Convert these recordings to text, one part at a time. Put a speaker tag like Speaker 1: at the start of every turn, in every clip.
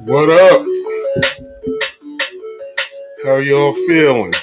Speaker 1: What up? How y'all feeling?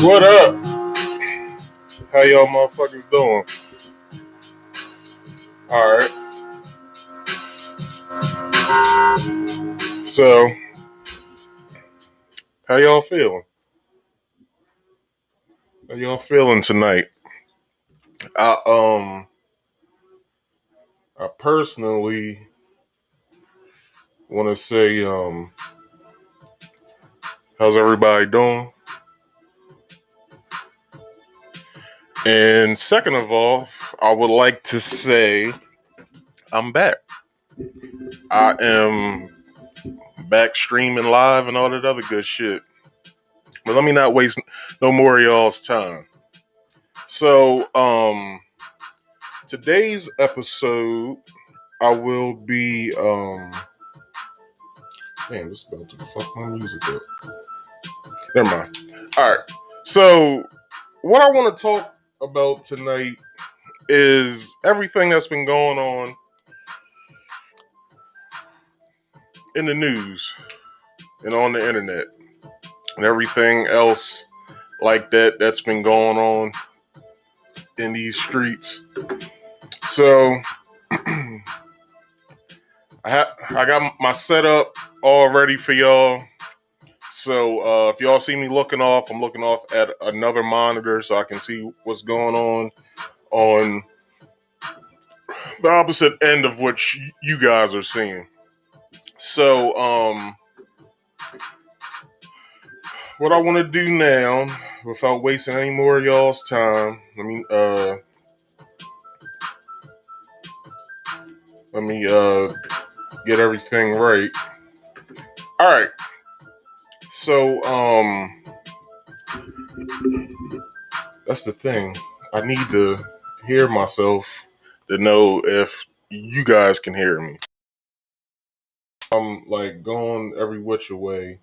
Speaker 1: What up? How y'all motherfuckers doing? Alright. So, how y'all feeling? How y'all feeling tonight? I I personally wanna say, how's everybody doing? And second of all, I would like to say I'm back. I am back streaming live and all that other good shit. But let me not waste no more of y'all's time. So, today's episode, I will be, damn, this is about to fuck my music up. Never mind. Alright. So, what I want to talk about tonight is everything that's been going on in the news and on the internet and everything else like that that's been going on in these streets. So I got my setup all ready for y'all. So if y'all see me looking off, I'm looking off at another monitor so I can see what's going on the opposite end of what you guys are seeing. So what I want to do now, without wasting any more of y'all's time, let me get everything right. All right. So, that's the thing. I need to hear myself to know if you guys can hear me. I'm like going every which way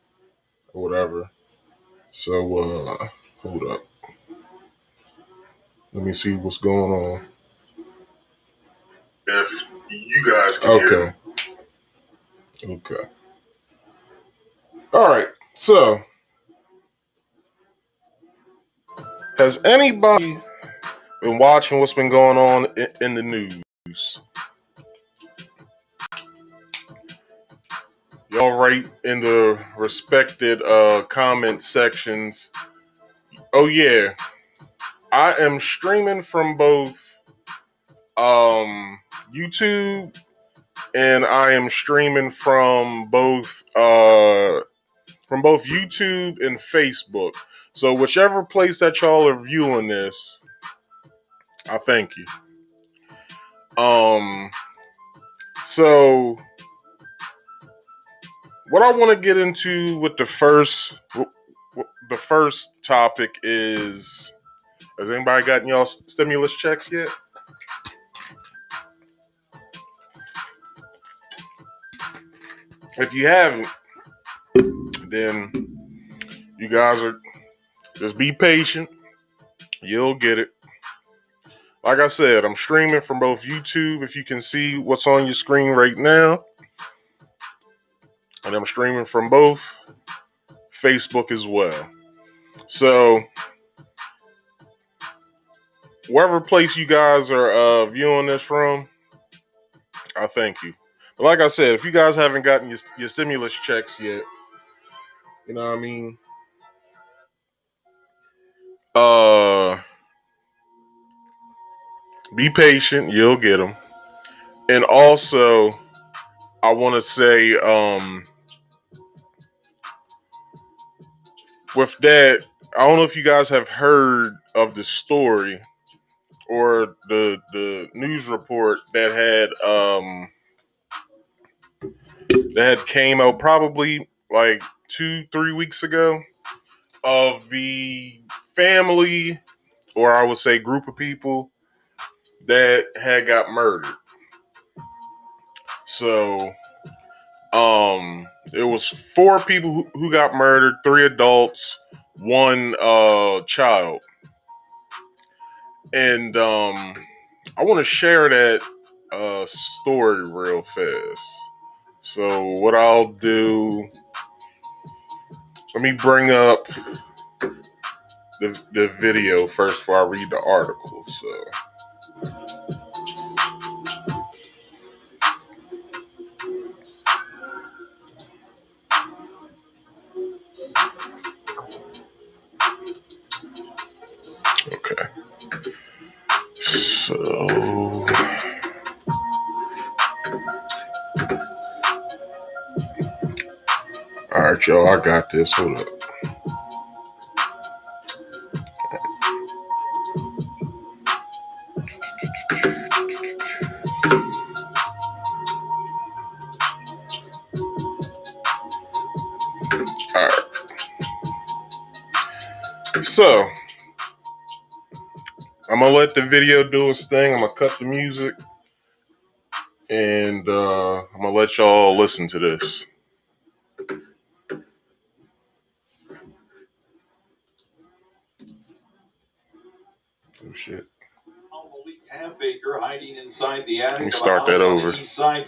Speaker 1: or whatever. So, hold up. Let me see what's going on. If you guys can hear me. Okay. All right. So, has anybody been watching what's been going on in the news? Y'all write in the respected comment sections. Oh yeah, I am streaming from both YouTube and I am streaming from both YouTube and Facebook. So whichever place that y'all are viewing this, I thank you. So what I want to get into with the first topic is, has anybody gotten y'all stimulus checks yet? If you haven't, then you guys are just be patient. You'll get it. Like I said, I'm streaming from both YouTube, if you can see what's on your screen right now, and I'm streaming from both Facebook as well. So, wherever place you guys are viewing this from, I thank you. But like I said, if you guys haven't gotten your stimulus checks yet, you know what I mean? Be patient. You'll get them. And also, I want to say, with that, I don't know if you guys have heard of the story or the news report that came out probably like 2-3 weeks ago, of the family, or I would say group of people that had got murdered. So, it was 4 people who got murdered, 3 adults, 1 child. And I want to share that story real fast. So what I'll do, let me bring up the video first before I read the article. So, okay. So, all right, y'all, I got this. Hold up. All right. So, I'm gonna let the video do its thing. I'm gonna cut the music, and I'm gonna let y'all listen to this. Oh shit!
Speaker 2: Half-acre hiding inside the attic.
Speaker 1: Let me start that over.
Speaker 2: East side.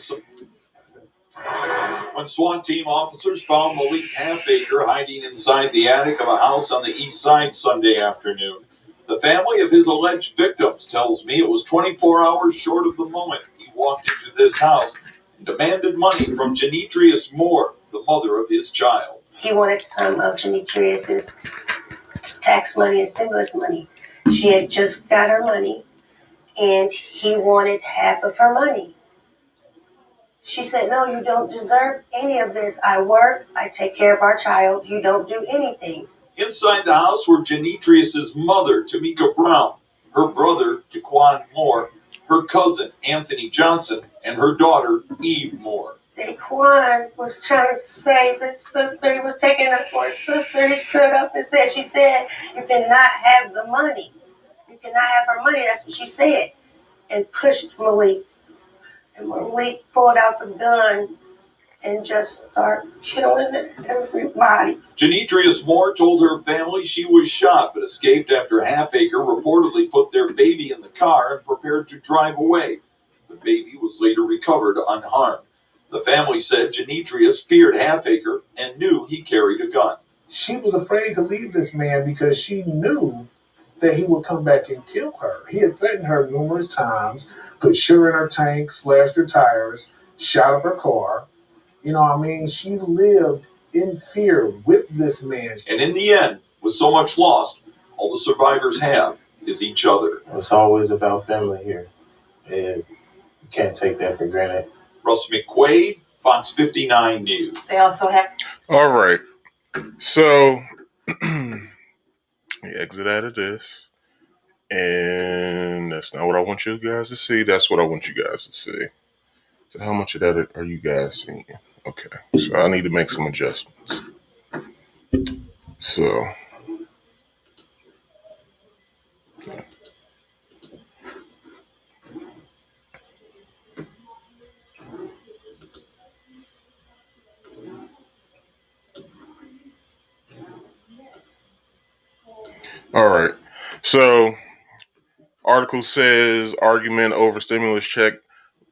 Speaker 2: When SWAT team officers found Malik Half-acre hiding inside the attic of a house on the east side Sunday afternoon, the family of his alleged victims tells me it was 24 hours short of the moment he walked into this house and demanded money from Genetrius Moore, the mother of his child.
Speaker 3: He wanted some of Genetrius's tax money and stimulus money. She had just got her money, and he wanted half of her money. She said, "No, you don't deserve any of this. I work, I take care of our child, you don't do anything."
Speaker 2: Inside the house were Genetrius's mother, Tamika Brown, her brother, Daquan Moore, her cousin, Anthony Johnson, and her daughter, Eve Moore.
Speaker 3: Daquan was trying to save his sister. He was taking her for his sister. He stood up and said, she said, you cannot have the money. You cannot have her money. That's what she said. And pushed Malik. And Malik pulled out the gun and just started killing everybody.
Speaker 2: Genetrius Moore told her family she was shot but escaped after Halfacre reportedly put their baby in the car and prepared to drive away. The baby was later recovered unharmed. The family said Genetrius feared Halfacre and knew he carried a gun.
Speaker 4: She was afraid to leave this man because she knew that he would come back and kill her. He had threatened her numerous times, put sugar in her tank, slashed her tires, shot up her car. You know what I mean? She lived in fear with this man.
Speaker 2: And in the end, with so much lost, all the survivors have is each other.
Speaker 4: It's always about family here. And you can't take that for granted.
Speaker 2: Russ McQuaid, Fox 59 News.
Speaker 3: They also have...
Speaker 1: All right. So, we exit out of this. And that's not what I want you guys to see. That's what I want you guys to see. So how much of that are you guys seeing? Okay. So I need to make some adjustments. So. All right. So, article says argument over stimulus check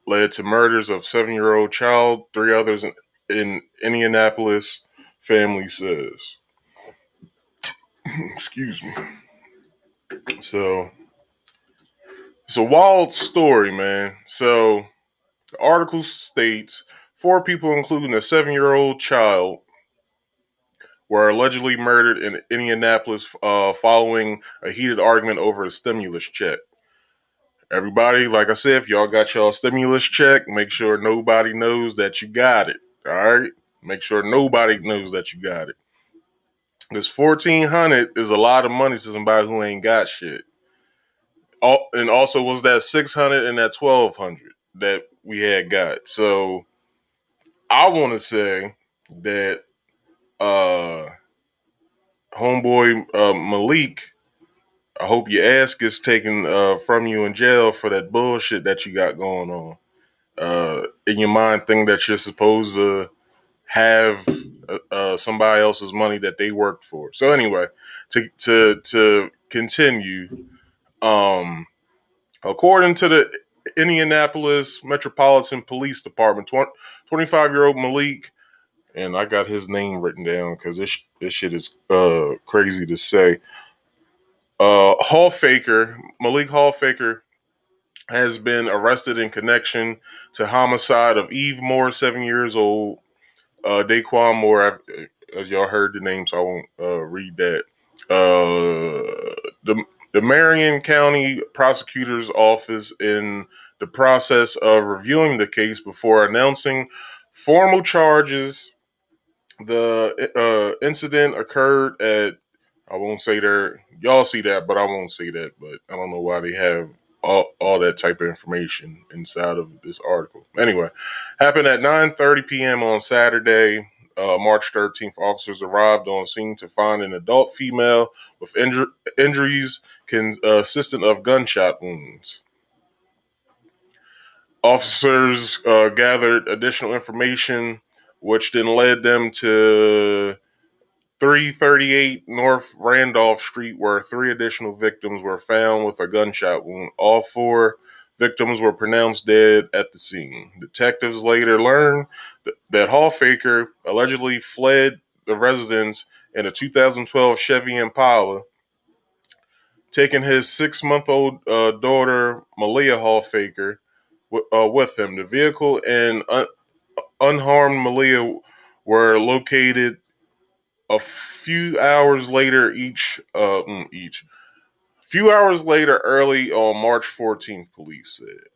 Speaker 1: led to murders of 7-year-old child, 3 others in Indianapolis, family says. Excuse me. So, it's a wild story, man. So, the article states 4 people, including a 7-year-old child, were allegedly murdered in Indianapolis following a heated argument over a stimulus check. Everybody, like I said, if y'all got y'all stimulus check, make sure nobody knows that you got it. All right? Make sure nobody knows that you got it. Because $1,400 is a lot of money to somebody who ain't got shit. And also was that $600 and that $1,200 that we had got. So I want to say that homeboy Malik, I hope your ass gets taken from you in jail for that bullshit that you got going on. In your mind, think that you're supposed to have somebody else's money that they worked for. So anyway, to continue, according to the Indianapolis Metropolitan Police Department, 25-year-old Malik, and I got his name written down because this shit is crazy to say. Malik Hallfaker, has been arrested in connection to homicide of Eve Moore, 7 years old. Daquan Moore, as y'all heard the name, so I won't read that. The Marion County Prosecutor's Office in the process of reviewing the case before announcing formal charges. The incident occurred at, I won't say there, y'all see that, but I won't say that, but I don't know why they have all that type of information inside of this article. Anyway, happened at 9:30 p.m. on Saturday, March 13th. Officers arrived on scene to find an adult female with injuries consistent of gunshot wounds. Officers gathered additional information, which then led them to 338 North Randolph Street, where 3 additional victims were found with a gunshot wound. All 4 victims were pronounced dead at the scene. Detectives later learned that Hallfaker allegedly fled the residence in a 2012 Chevy Impala, taking his 6-month-old daughter, Malia Hallfaker, with him. The vehicle and unharmed Malia were located a few hours later early on March 14th, police said.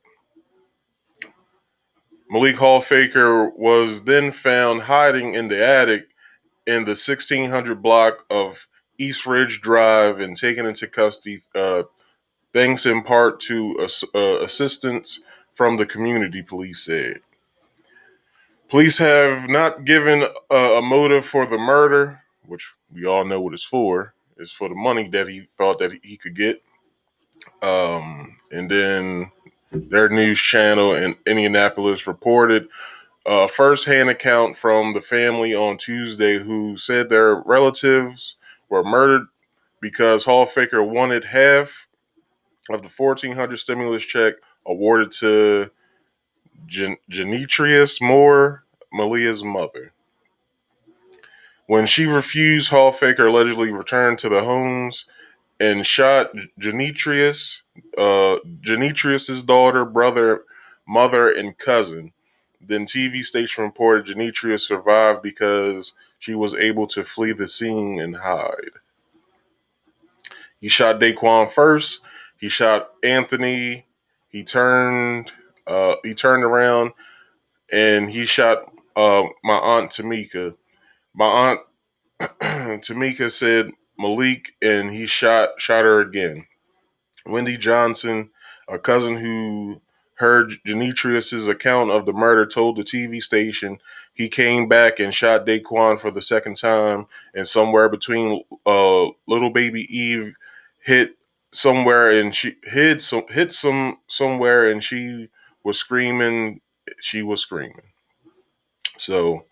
Speaker 1: Malik Hallfaker was then found hiding in the attic in the 1600 block of East Ridge Drive and taken into custody, thanks in part to assistance from the community, police said. Police have not given a motive for the murder, which we all know what it's for. It's for the money that he thought that he could get. And then their news channel in Indianapolis reported a first-hand account from the family on Tuesday who said their relatives were murdered because Hallfaker wanted half of the $1,400 stimulus check awarded to Genetrius Moore, Malia's mother. When she refused, Hallfaker allegedly returned to the homes and shot Genetrius's daughter, brother, mother, and cousin. Then TV station reported Genetrius survived because she was able to flee the scene and hide. He shot Daquan first. He shot Anthony. He turned. He turned around and he shot my aunt Tamika. My aunt Tamika said Malik, and he shot her again. Wendy Johnson, a cousin who heard Genetrius's account of the murder, told the TV station he came back and shot Daquan for the second time, and somewhere between little baby Eve hit somewhere, and she hit somewhere, and she was screaming. She was screaming. So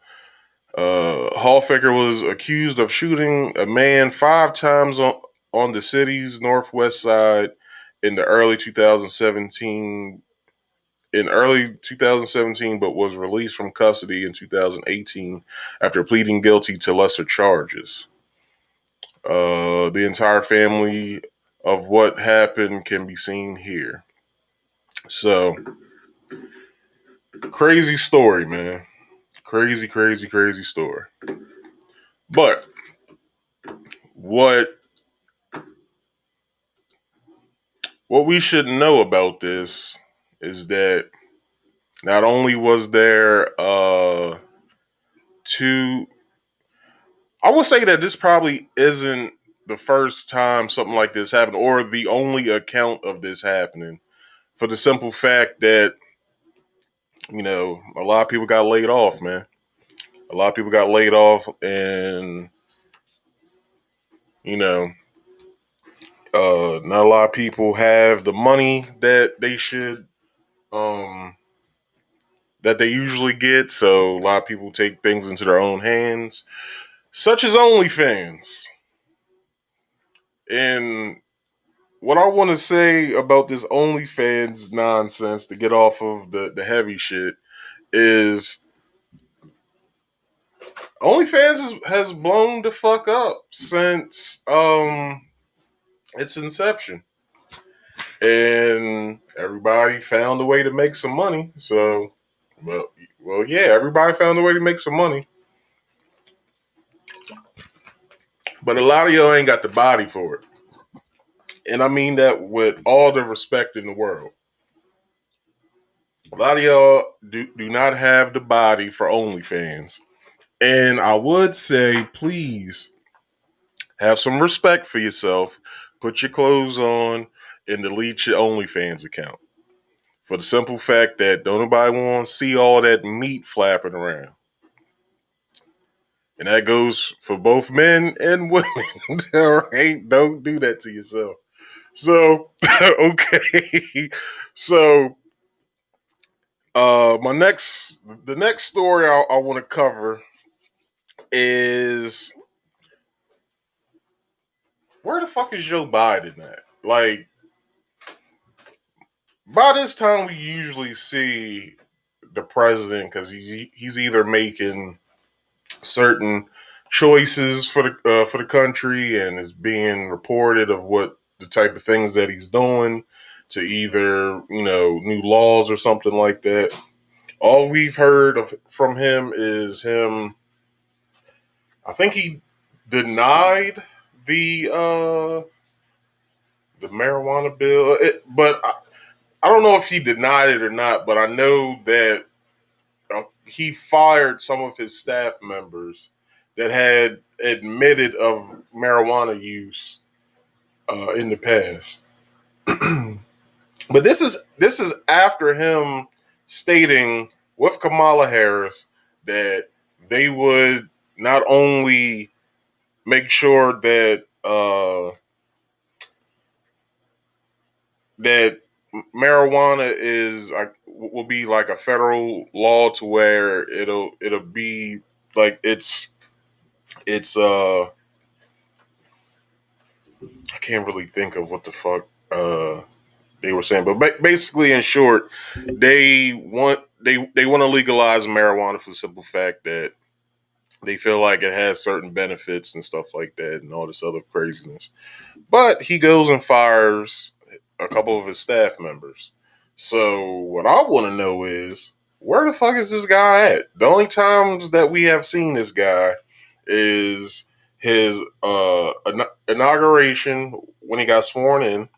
Speaker 1: Hallfaker was accused of shooting a man 5 times on the city's northwest side in the early 2017 but was released from custody in 2018 after pleading guilty to lesser charges. The entire family of what happened can be seen here. So, crazy story, man. Crazy, crazy, crazy story. But what we should know about this is that not only was there two, I would say that this probably isn't the first time something like this happened or the only account of this happening, for the simple fact that, a lot of people got laid off, man. A lot of people got laid off, and, not a lot of people have the money that they should, that they usually get. So a lot of people take things into their own hands, such as OnlyFans. And what I want to say about this OnlyFans nonsense, to get off of the heavy shit, is OnlyFans has blown the fuck up since its inception. And everybody found a way to make some money. So, yeah, everybody found a way to make some money. But a lot of y'all ain't got the body for it. And I mean that with all the respect in the world. A lot of y'all do not have the body for OnlyFans. And I would say, please have some respect for yourself. Put your clothes on and delete your OnlyFans account. For the simple fact that don't nobody want to see all that meat flapping around. And that goes for both men and women. All right? Don't do that to yourself. So, okay. So, the next story I want to cover is, where the fuck is Joe Biden at? Like, by this time we usually see the president, because he's either making certain choices for the country, and is being reported of what the type of things that he's doing, to either new laws or something like that. All we've heard from him is him. I think he denied the marijuana bill, but I don't know if he denied it or not. But I know that he fired some of his staff members that had admitted of marijuana use in the past. But this is after him stating with Kamala Harris that they would not only make sure that that marijuana is will be like a federal law to where it'll be like it's I can't really think of what the fuck they were saying, but basically, in short, they want to legalize marijuana for the simple fact that they feel like it has certain benefits and stuff like that, and all this other craziness. But he goes and fires a couple of his staff members. So what I want to know is where the fuck is this guy at? The only times that we have seen this guy is his inauguration when he got sworn in.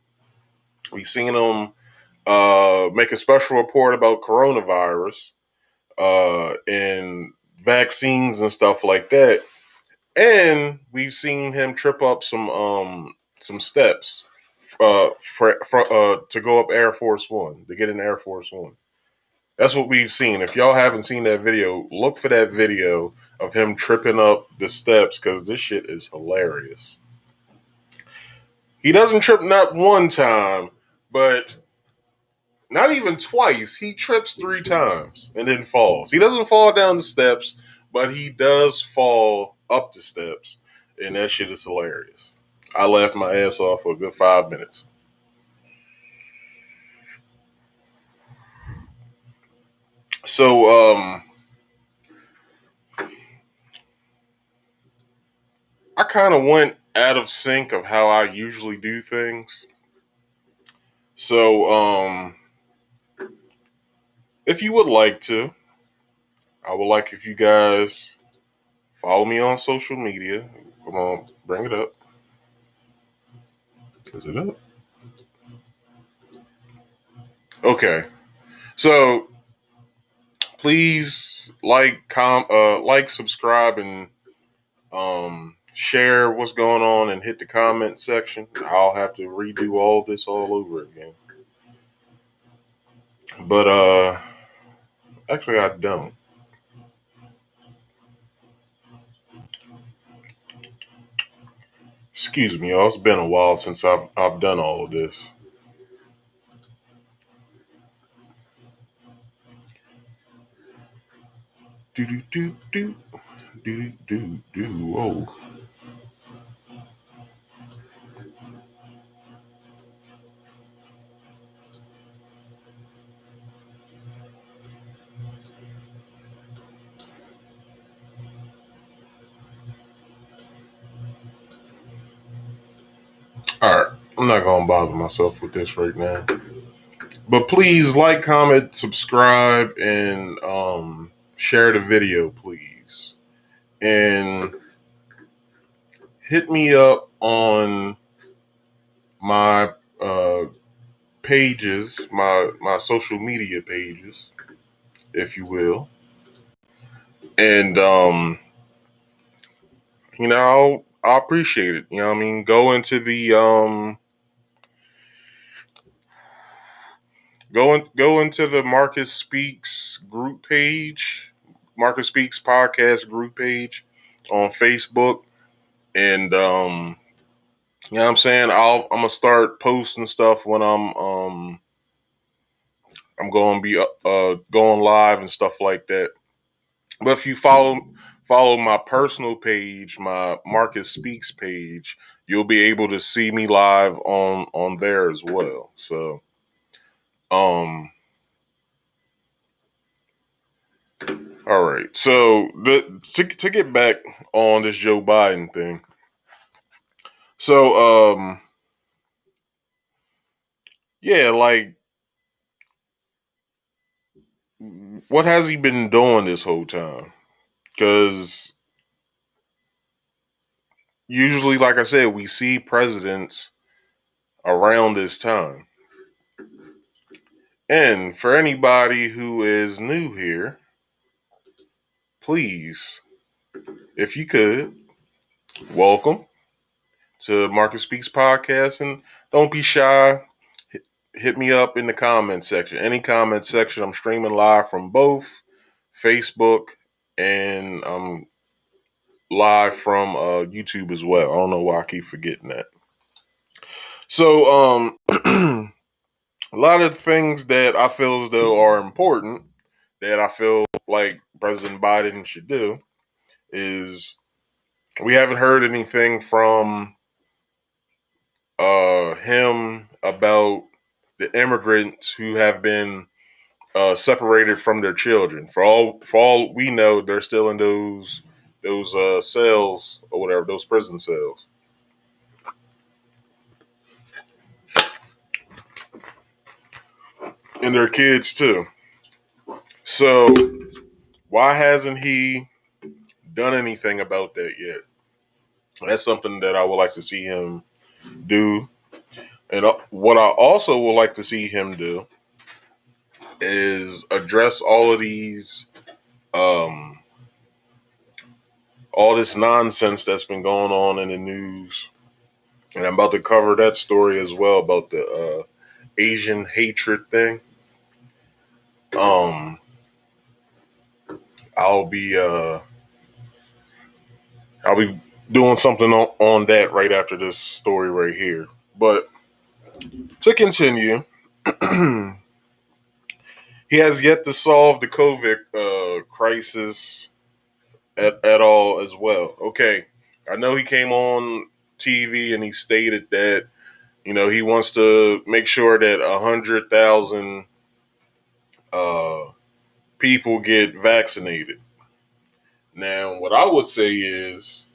Speaker 1: We seen him make a special report about coronavirus and vaccines and stuff like that. And we've seen him trip up some steps to go up Air Force One, to get in Air Force One. That's what we've seen. If y'all haven't seen that video, look for that video of him tripping up the steps because this shit is hilarious. He doesn't trip not one time, but not even twice. He trips 3 times and then falls. He doesn't fall down the steps, but he does fall up the steps, and that shit is hilarious. I laughed my ass off for a good 5 minutes. So, I kind of went out of sync of how I usually do things. So, if you would like to, I would like if you guys follow me on social media. Come on, bring it up. Is it up? Okay. So, please like, subscribe, and share what's going on, and hit the comment section. I'll have to redo all this all over again. But actually I don't. Excuse me, y'all. It's been a while since I've done all of this. Do do do do do do do. Whoa. All right. I'm not gonna bother myself with this right now. But please like, comment, subscribe, and share the video, please. And hit me up on my pages, my social media pages, if you will. And I'll appreciate it. You know what I mean? Go into the Marcus Speaks group page, Marcus Speaks podcast group page on Facebook. And you know what I'm saying? I'm gonna start posting stuff when I'm going to be going live and stuff like that. But if you follow my personal page, my Marcus Speaks page, you'll be able to see me live on there as well. So, all right. So to get back on this Joe Biden thing. So, yeah, like, what has he been doing this whole time? Because usually, like I said, we see presidents around this time. And for anybody who is new here, please, if you could, welcome to Marcus Speaks Podcast, and don't be shy. Hit me up in the comment section. Any comment section. I'm streaming live from both Facebook and I'm live from YouTube as well. I don't know why I keep forgetting that. So, a lot of things that I feel as though are important that I feel like President Biden should do is we haven't heard anything from him about the immigrants who have been separated from their children. For all we know, they're still in those cells or whatever, those prison cells, and their kids too. So why hasn't he done anything about that yet? That's something that I would like to see him do. And what I also would like to see him do is address um, all this nonsense that's been going on in the news. And I'm about to cover that story as well about the Asian hatred thing. Um, I'll be I'll be doing something on that right after this story right here. But to continue, he has yet to solve the COVID crisis at all as well. Okay, I know he came on TV and he stated that he wants to make sure that 100,000 uh, people get vaccinated. Now, what I would say is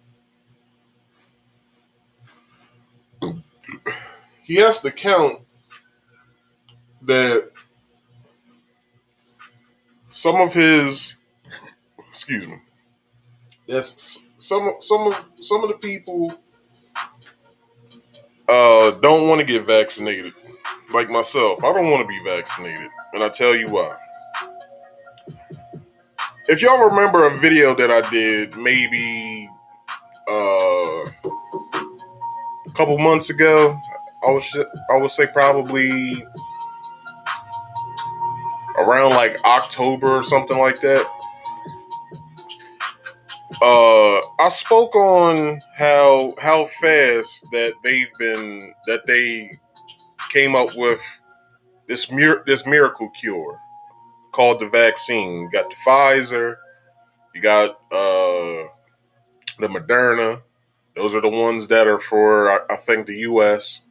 Speaker 1: he has to count that some of his, excuse me, yes, some of the people don't want to get vaccinated. Like myself, I don't want to be vaccinated, and I tell you why. If y'all remember a video that I did maybe a couple months ago, I would say probably around like October or something like that. I spoke on how fast that they came up with this miracle cure called the vaccine. You got the Pfizer, you got the Moderna. Those are the ones that are for I think the U.S.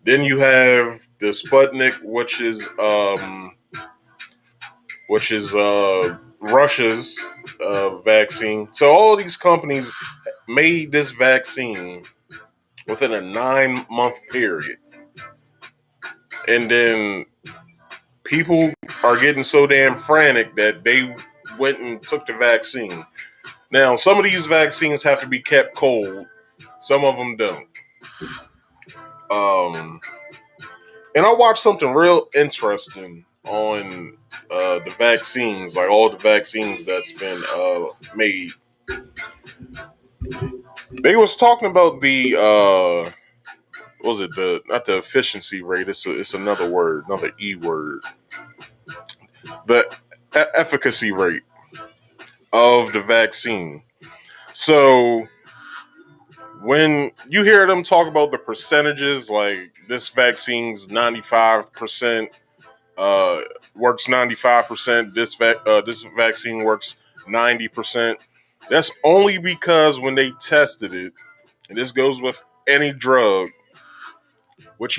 Speaker 1: Then you have the Sputnik, which is Russia's vaccine. So all of these companies made this vaccine within a 9-month period, and then people are getting so damn frantic that they went and took the vaccine. Now, some of these vaccines have to be kept cold. Some of them don't. Um, and I watched something real interesting on the vaccines, like all the vaccines that's been made. They was talking about the what was it, the not the efficiency rate? It's another word, another E word. The efficacy rate of the vaccine. So when you hear them talk about the percentages, like this vaccine's 95% uh, works 95%. This vaccine works 90%. That's only because when they tested it, and this goes with any drug. What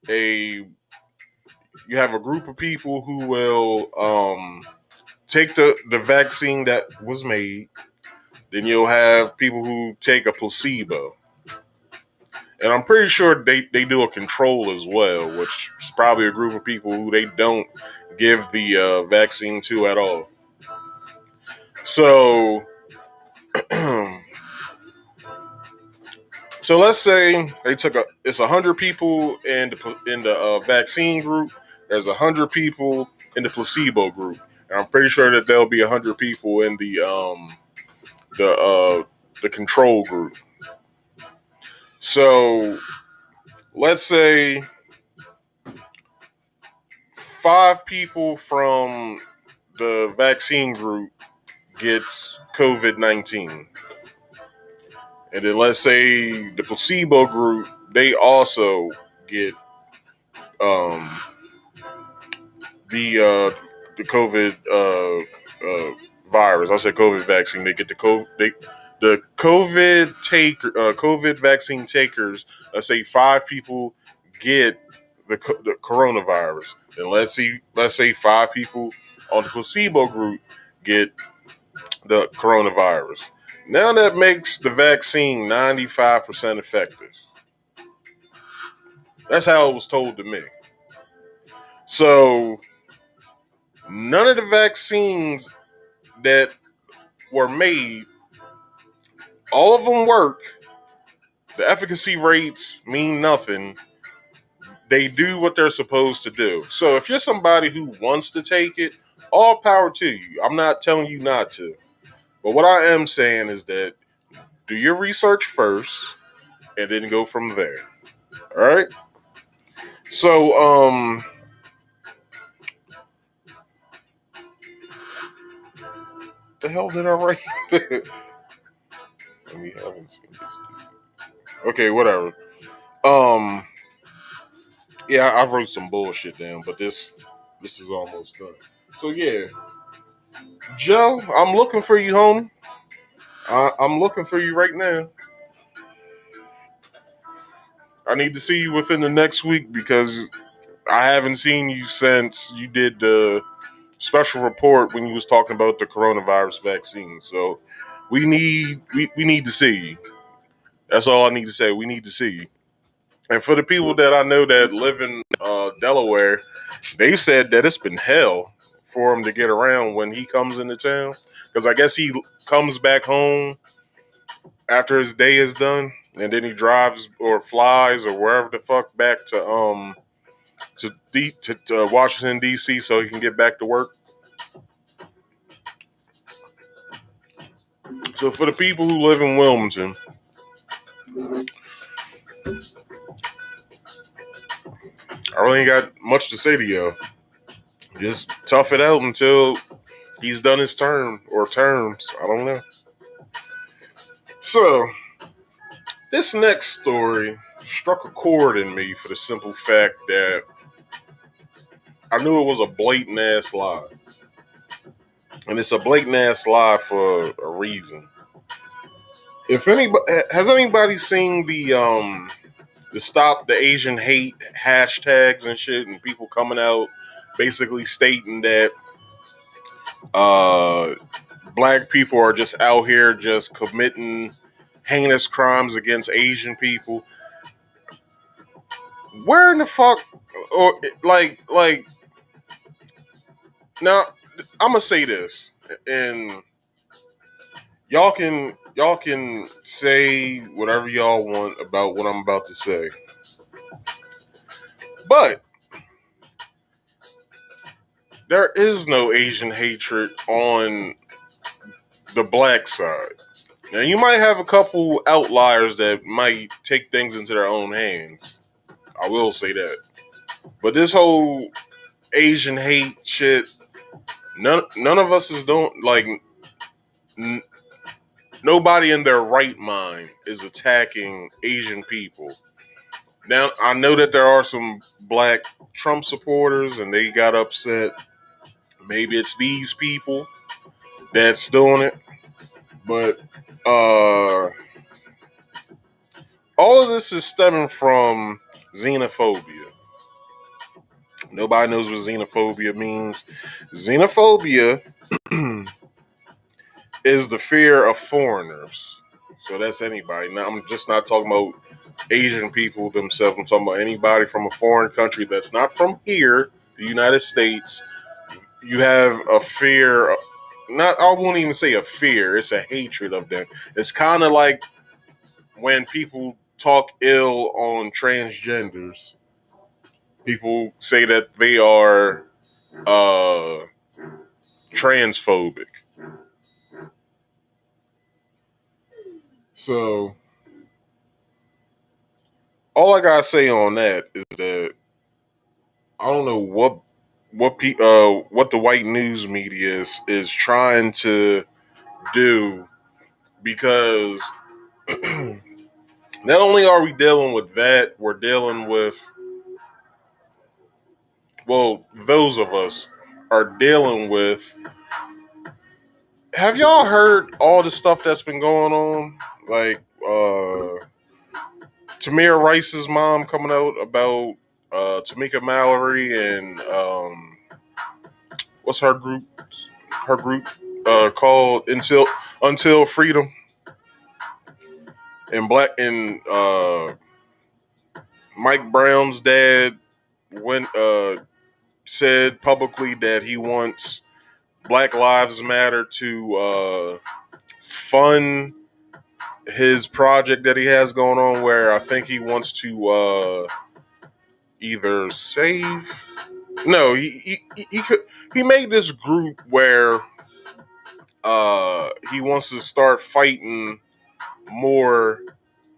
Speaker 1: a you have a group of people who will take the vaccine that was made. Then you'll have people who take a placebo. And I'm pretty sure they do a control as well, which is probably a group of people who they don't give the vaccine to at all. So, so let's say it's 100 people in the vaccine group. There's 100 people in the placebo group, and I'm pretty sure that there'll be 100 people in the uh, the control group. So let's say 5 people from the vaccine group gets COVID-19, and then let's say the placebo group, they also get um, the COVID virus. I said COVID vaccine. They get the COVID vaccine takers. Let's say 5 people get the coronavirus, and let's say 5 people on the placebo group get the coronavirus. Now that makes the vaccine 95% effective. That's how it was told to me. So none of the vaccines that were made, all of them work. The efficacy rates mean nothing. They do what they're supposed to do. So if you're somebody who wants to take it, all power to you. I'm not telling you not to. But what I am saying is that do your research first and then go from there. All right? So the hell did I write? We haven't seen this. Okay, whatever. Um Yeah, I wrote some bullshit down, but this is almost done. So yeah, Joe, I'm looking for you, homie. I'm looking for you right now. I need to see you within the next week because I haven't seen you since you did the special report when you was talking about the coronavirus vaccine. So we need to see you. That's all I need to say. We need to see you. And for the people that I know that live in Delaware, they said that it's been hell for him to get around when he comes into town. Because I guess he comes back home after his day is done, and then he drives or flies or wherever the fuck back to Washington D.C. so he can get back to work. So for the people who live in Wilmington, I really ain't got much to say to you. Just tough it out until he's done his term or terms. I don't know. So, this next story struck a chord in me for the simple fact that I knew it was a blatant ass lie. And it's a blatant ass lie for a reason. If anybody has anybody seen the stop the Asian hate hashtags and shit and people coming out basically stating that uh black people are just out here just committing heinous crimes against Asian people. Where in the fuck, or like now? I'm gonna say this, and y'all can say whatever y'all want about what I'm about to say, but there is no Asian hatred on the black side. Now you might have a couple outliers that might take things into their own hands. I will say that, but this whole Asian hate shit, none of us is doing like. N- Nobody in their right mind is attacking Asian people. Now, I know that there are some black Trump supporters and they got upset. Maybe it's these people that's doing it. But all of this is stemming from xenophobia. Nobody knows what xenophobia means. Xenophobia is the fear of foreigners. So that's anybody. Now, I'm just not talking about Asian people themselves. I'm talking about anybody from a foreign country that's not from here, the United States. You have a fear. Not, I won't even say a fear. It's a hatred of them. It's kind of like when people talk ill on transgenders. People say that they are transphobic. So all I gotta say on that is that I don't know what the white news media is trying to do, because not only are we dealing with that, we're dealing with, well, those of us are dealing with. Have y'all heard all the stuff that's been going on? Like Tamir Rice's mom coming out about Tamika Mallory and what's her group? Her group called Until Freedom, and Mike Brown's dad went said publicly that he wants Black Lives Matter to fund his project that he has going on, where I think he wants to either save. No, he could. He made this group where he wants to start fighting more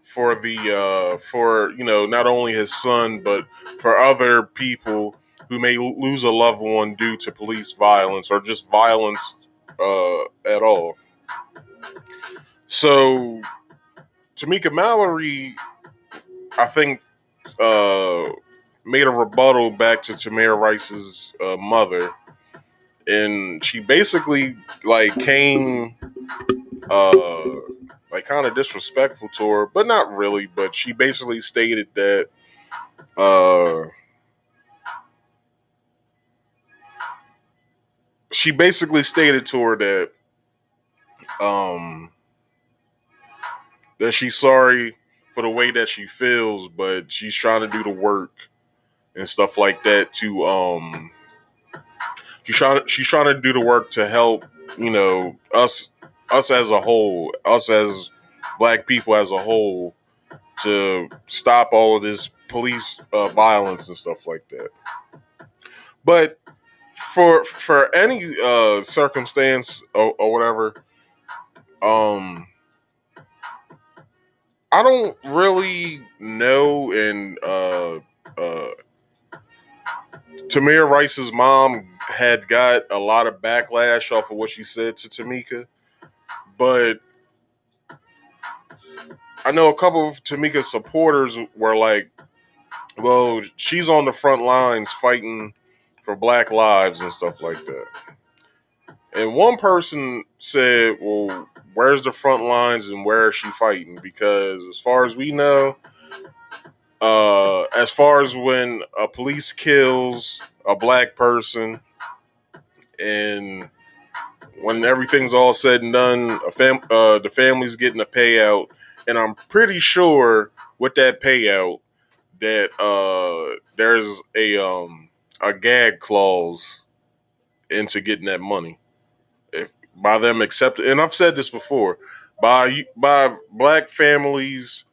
Speaker 1: for the for not only his son but for other people who may lose a loved one due to police violence or just violence at all. So Tamika Mallory, I think, uh, made a rebuttal back to Tamir Rice's mother, and she basically came uh, kind of disrespectful to her, but not really. But she basically stated that uh, she basically stated to her um, that she's sorry for the way that she feels, but she's trying to do the work and stuff like that to she's trying to do the work to help us as a whole, us as Black people as a whole, to stop all of this police violence and stuff like that. But for any circumstance or whatever, um, I don't really know. And Tamir Rice's mom had got a lot of backlash off of what she said to Tamika, but I know a couple of Tamika's supporters were like, well, she's on the front lines fighting for Black lives and stuff like that. And one person said, well, where's the front lines and where is she fighting? Because as far as we know, as far as when a police kills a Black person and when everything's all said and done, the family's getting a payout. And I'm pretty sure with that payout that there's a gag clause into getting that money. If by them accepting, and I've said this before, by Black families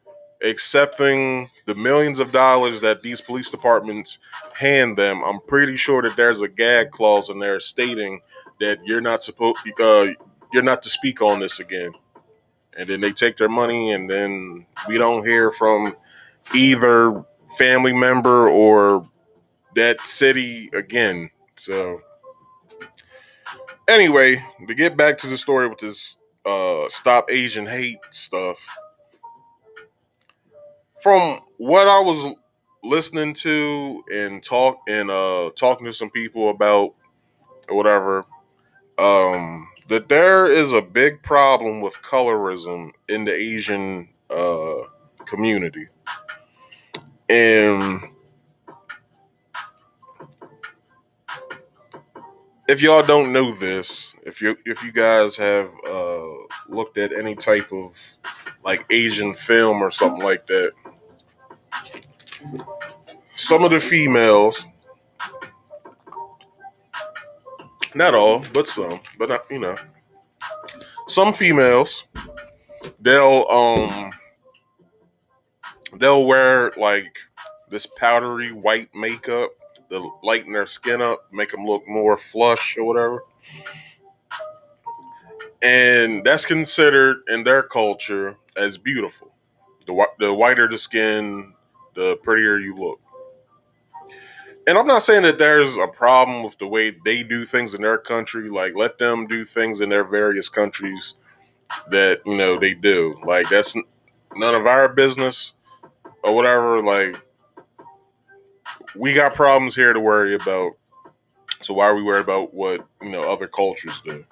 Speaker 1: accepting the millions of dollars that these police departments hand them, I'm pretty sure that there's a gag clause in there stating that you're not to speak on this again. And then they take their money, and then we don't hear from either family member or that city again. So anyway, to get back to the story with this stop Asian hate stuff, from what I was listening to and talking to some people about or whatever, that there is a big problem with colorism in the Asian community. And if y'all don't know this, if you guys have looked at any type of Asian film or something like that, some of the females, not all, but some, but not, some females, they'll they'll wear this powdery white makeup to lighten their skin up, make them look more flush or whatever. And that's considered in their culture as beautiful. The whiter the skin, the prettier you look. and I'm not saying that there's a problem with the way they do things in their country. Like, let them do things in their various countries that they do. Like, that's none of our business or whatever. Like, we got problems here to worry about. So why are we worried about what other cultures do?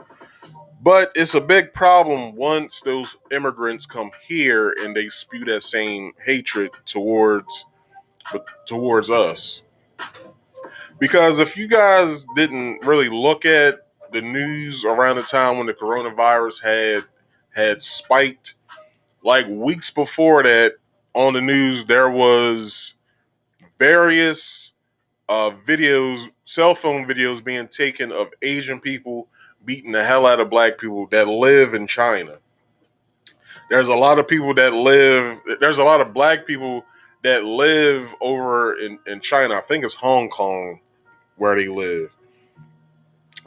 Speaker 1: But it's a big problem once those immigrants come here and they spew that same hatred towards us. Because if you guys didn't really look at the news around the time when the coronavirus had spiked, like weeks before that on the news, there was various videos, cell phone videos being taken of Asian people beating the hell out of black people that live in China. There's a lot of people that live, there's a lot of black people that live over in China. I think it's Hong Kong where they live.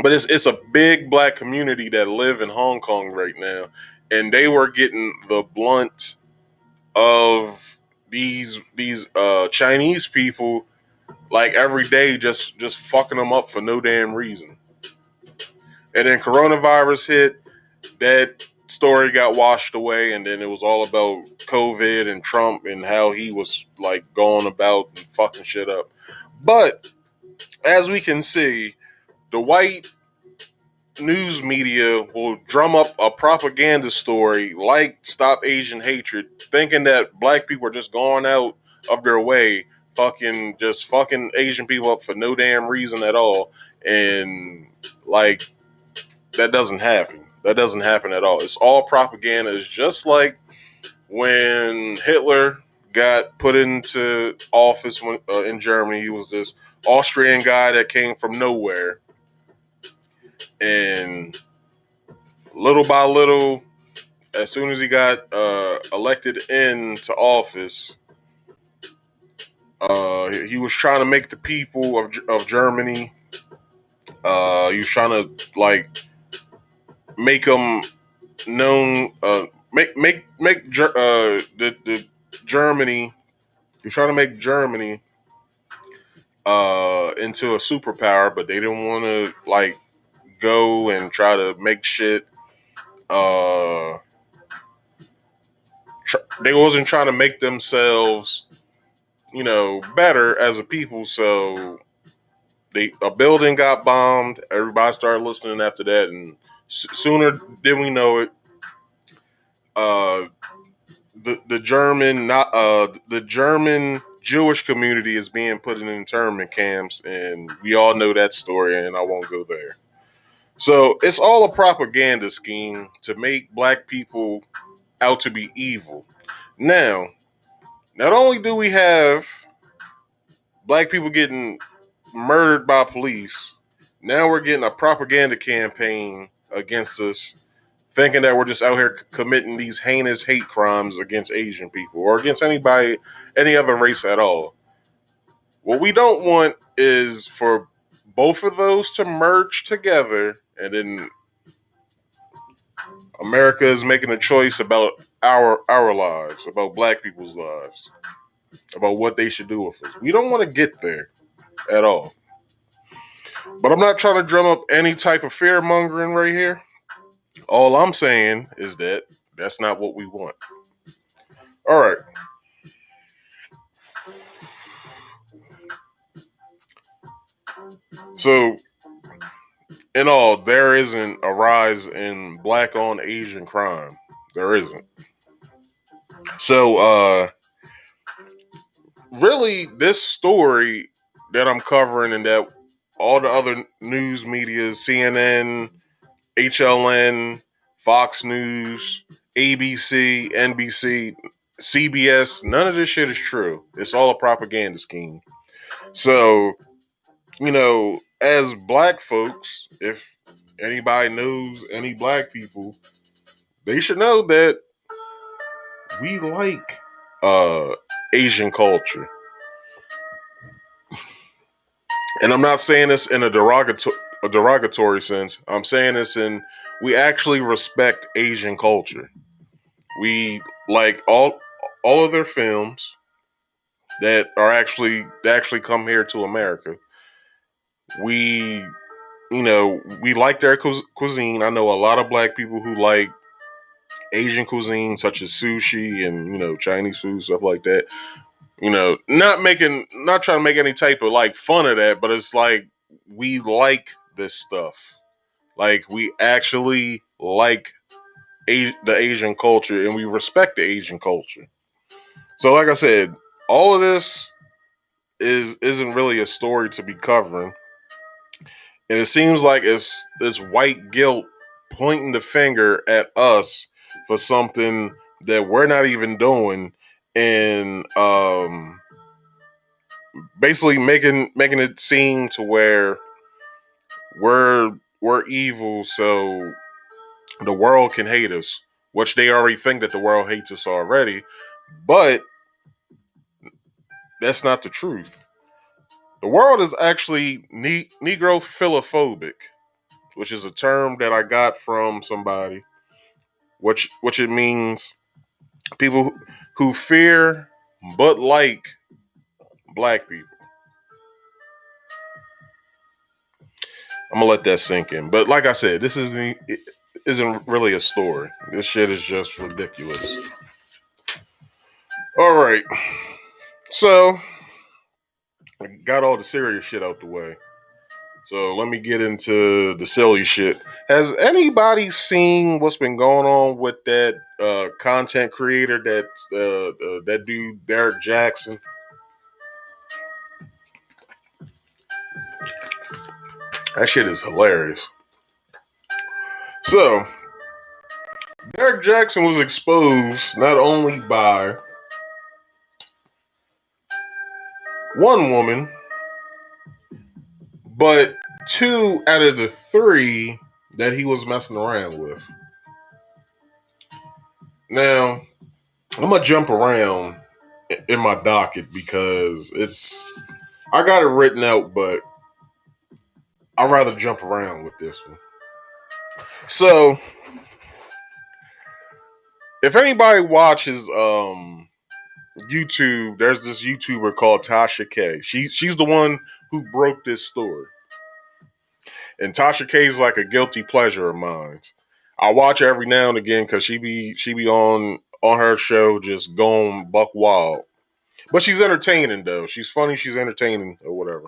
Speaker 1: But it's a big black community that live in Hong Kong right now. And they were getting the blunt of these Chinese people like every day, just fucking them up for no damn reason. And then coronavirus hit, that story got washed away, and then it was all about COVID and Trump and how he was like going about and fucking shit up. But as we can see, the white news media will drum up a propaganda story like Stop Asian Hatred, thinking that black people are just going out of their way, fucking Asian people up for no damn reason at all. And like, that doesn't happen. That doesn't happen at all. It's all propaganda. It's just like when Hitler got put into office in Germany. He was this Austrian guy that came from nowhere. And little by little, as soon as he got elected into office, he was trying to make the people of Germany. He was trying to like make them known. The Germany. He was trying to make Germany into a superpower, but they didn't want to like go and try to make shit. They wasn't trying to make themselves, better as a people. So a building got bombed. Everybody started listening after that, and sooner than we know it, uh, the German not the German Jewish community is being put in internment camps, and we all know that story, and I won't go there. So it's all a propaganda scheme to make black people out to be evil. Now, not only do we have black people getting murdered by police, now we're getting a propaganda campaign against us, thinking that we're just out here committing these heinous hate crimes against Asian people or against anybody, any other race at all. What we don't want is for both of those to merge together, and then America is making a choice about our lives, about black people's lives, about what they should do with us. We don't want to get there at all. But I'm not trying to drum up any type of fear mongering right here. All I'm saying is that that's not what we want. All right. So, in all, there isn't a rise in black on Asian crime. There isn't. So, really, this story that I'm covering and that all the other news media, CNN, HLN, Fox News, ABC, NBC, CBS, none of this shit is true. It's all a propaganda scheme. So, as black folks, if anybody knows any black people, they should know that we like Asian culture. And I'm not saying this in a derogatory sense. I'm saying this in we actually respect Asian culture. We like all of their films. that actually come here to America. We we like their cuisine. I know a lot of black people who like Asian cuisine, such as sushi and Chinese food, stuff like that. Not trying to make any type of like fun of that, but it's like we like this stuff. Like we actually like the Asian culture, and we respect the Asian culture. So, like I said, all of this isn't really a story to be covering, and it seems like it's white guilt pointing the finger at us for something that we're not even doing, and basically making it seem to where we're evil, so the world can hate us, which they already think that the world hates us already. But that's not the truth. The world is actually Negro philophobic, which is a term that I got from somebody, which it means people who fear but like black people. I'm gonna let that sink in. But like I said, isn't really a story. This shit is just ridiculous. All right, so I got all the serious shit out the way. So let me get into the silly shit. Has anybody seen what's been going on with that content creator that dude Derek Jackson? That shit is hilarious. So Derek Jackson was exposed not only by one woman, but two out of the three that he was messing around with. Now, I'm gonna jump around in my docket because I got it written out, but I'd rather jump around with this one. So, if anybody watches YouTube, there's this YouTuber called Tasha K. She's the one who broke this story. And Tasha K is like a guilty pleasure of mine. I watch her every now and again because she be on her show just going buck wild. But she's entertaining though. She's funny, she's entertaining or whatever.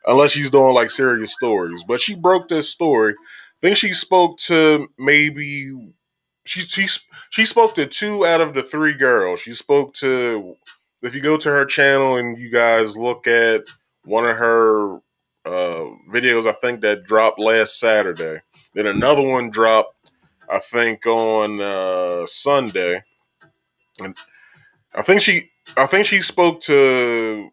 Speaker 1: Unless she's doing like serious stories. But she broke this story. I think she spoke to maybe she spoke to two out of the three girls. She spoke to, if you go to her channel and you guys look at one of her videos, I think that dropped last Saturday. Then another one dropped, I think, on Sunday. And I think she spoke to,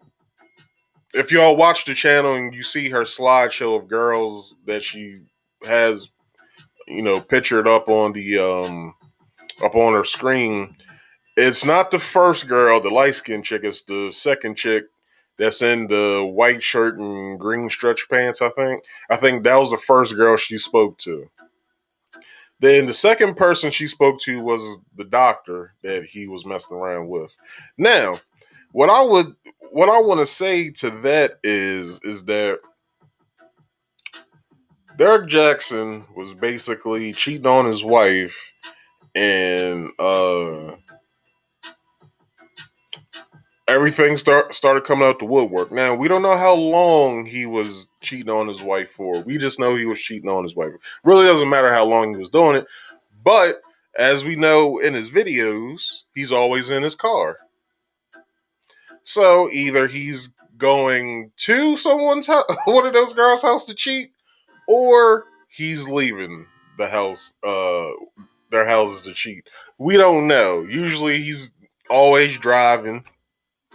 Speaker 1: if y'all watch the channel and you see her slideshow of girls that she has, pictured up on the up on her screen, it's not the first girl, the light skinned chick, it's the second chick that's in the white shirt and green stretch pants, I think. I think that was the first girl she spoke to. Then the second person she spoke to was the doctor that he was messing around with. Now, what I want to say to that is that Derek Jackson was basically cheating on his wife, and everything started coming out the woodwork. Now, we don't know how long he was cheating on his wife for. We just know he was cheating on his wife. Really doesn't matter how long he was doing it. But as we know in his videos, he's always in his car. So either he's going to someone's house, one of those girls' house to cheat, or he's leaving the house, their houses to cheat. We don't know. Usually he's always driving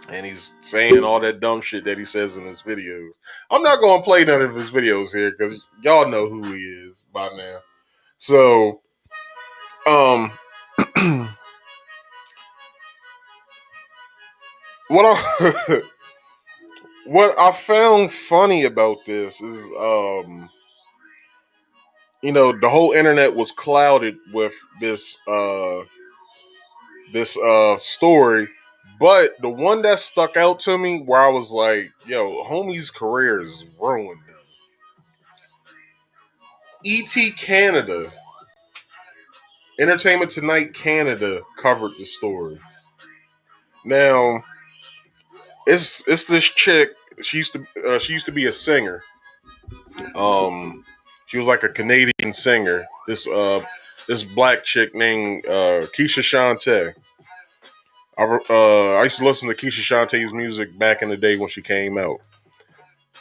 Speaker 1: and he's saying all that dumb shit that he says in his videos. I'm not going to play none of his videos here because y'all know who he is by now. So, um, what I what I found funny about this is, the whole internet was clouded with this story, But the one that stuck out to me where I was like, yo, homie's career is ruined. ET Canada, Entertainment Tonight Canada covered the story. Now, it's this chick. She used to be a singer. She was like a Canadian singer. This black chick named Keisha Shante. I used to listen to Keisha Shantae's music back in the day when she came out.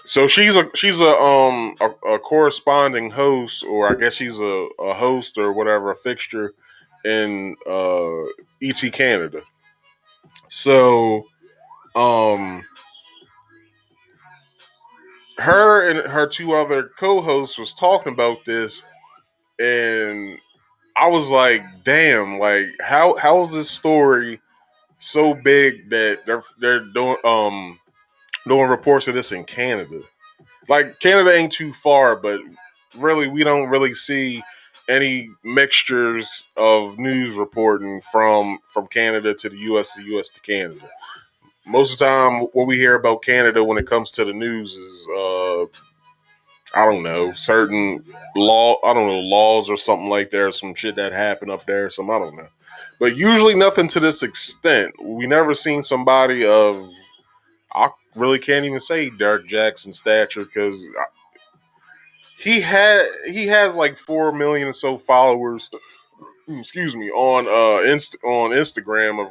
Speaker 1: So she's a corresponding host, or I guess she's a host or whatever, a fixture in ET Canada. So um, her and her two other co-hosts was talking about this, and I was like, damn, like how is this story so big that they're doing reports of this in Canada? Like Canada ain't too far, but really we don't really see any mixtures of news reporting from Canada to the US, to US to Canada. Most of the time what we hear about Canada when it comes to the news is I don't know, certain laws or something like that, or some shit that happened up there, some I don't know. But usually nothing to this extent. We never seen somebody of, I really can't even say Derek Jackson stature, because he has like 4 million or so followers. Excuse me, on Instagram of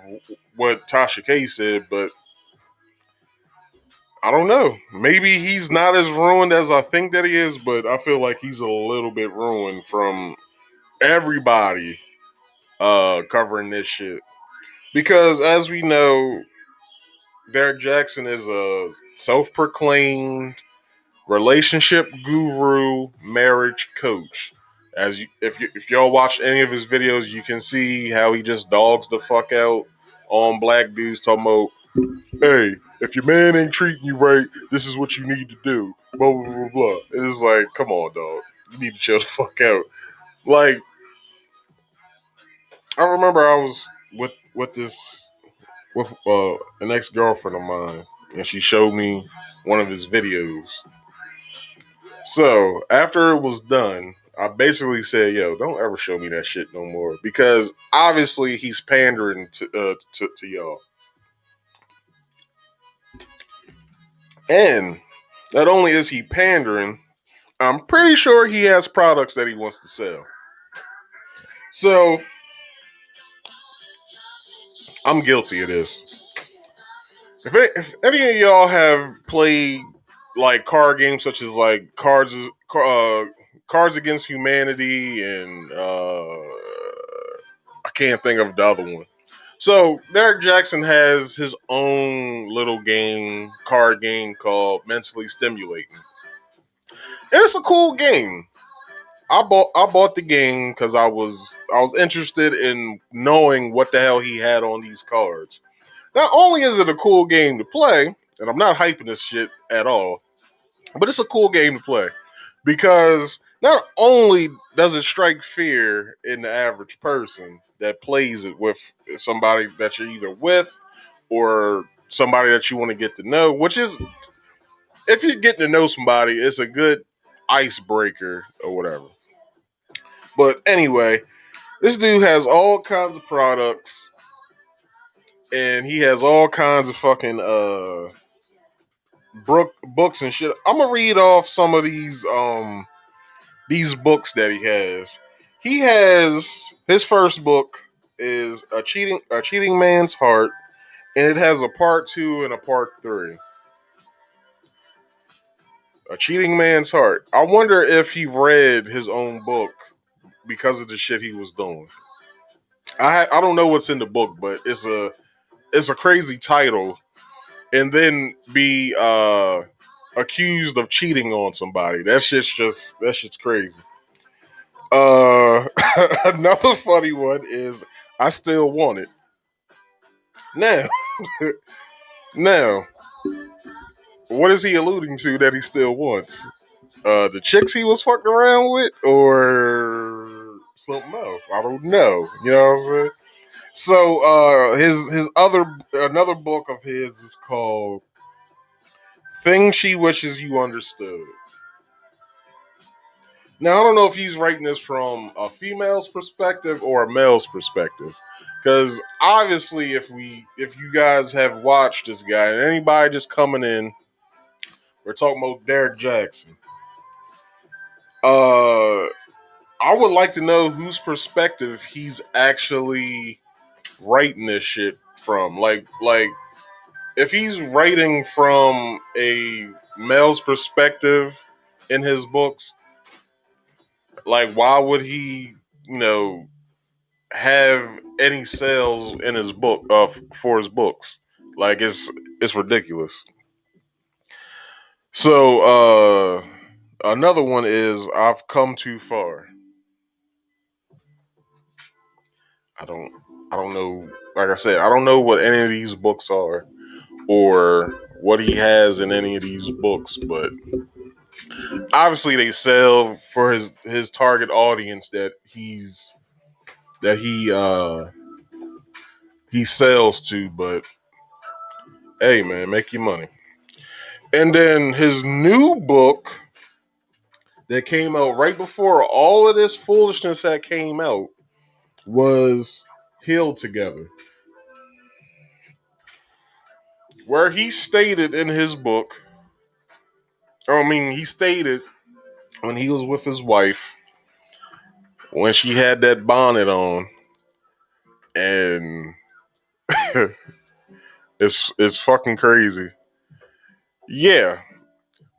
Speaker 1: what Tasha K said, but I don't know. Maybe he's not as ruined as I think that he is, but I feel like he's a little bit ruined from everybody covering this shit. Because as we know, Derek Jackson is a self-proclaimed relationship guru, marriage coach. If y'all watch any of his videos, you can see how he just dogs the fuck out on black dudes talking about, hey, if your man ain't treating you right, this is what you need to do. Blah blah blah blah. It's like, come on, dog. You need to chill the fuck out. Like, I remember I was with an ex girlfriend of mine, and she showed me one of his videos. So after it was done, I basically said, "Yo, don't ever show me that shit no more," because obviously he's pandering to y'all. And not only is he pandering, I'm pretty sure he has products that he wants to sell. So I'm guilty of this. If any of y'all have played like card games such as like Cards Against Humanity, and I can't think of the other one. So Derek Jackson has his own little card game called Mentally Stimulating, and it's a cool game. I bought the game because I was interested in knowing what the hell he had on these cards. Not only is it a cool game to play, and I'm not hyping this shit at all, but it's a cool game to play because not only does it strike fear in the average person that plays it with somebody that you're either with or somebody that you want to get to know, which is, if you're getting to know somebody, it's a good icebreaker or whatever. But anyway, this dude has all kinds of products, and he has all kinds of fucking books and shit. I'm gonna read off some of these books that he has. He has his first book is a cheating man's heart, and it has a part 2 and a part 3. A cheating man's heart. I wonder if he read his own book because of the shit he was doing. I don't know what's in the book, but it's a crazy title, and then be accused of cheating on somebody. That shit's crazy. Another funny one is I still want it. Now, now, what is he alluding to that he still wants? The chicks he was fucking around with, or something else? I don't know. You know what I'm saying? So his other another book of his is called Things She Wishes You Understood. Now I don't know if he's writing this from a female's perspective or a male's perspective. Because obviously if you guys have watched this guy and anybody just coming in, we're talking about Derek Jackson. I would like to know whose perspective he's actually writing this shit from. Like if he's writing from a male's perspective in his books, like why would he, you know, have any sales in his book for his books? Like it's ridiculous. So another one is I've Come Too Far. I don't I don't know. Like I said, I don't know what any of these books are or what he has in any of these books, but obviously they sell for his target audience that he sells to. But hey, man, make your money. And then his new book that came out right before all of this foolishness that came out was Healed Together, where he stated in his book, he stated when he was with his wife, when she had that bonnet on, and it's fucking crazy. Yeah,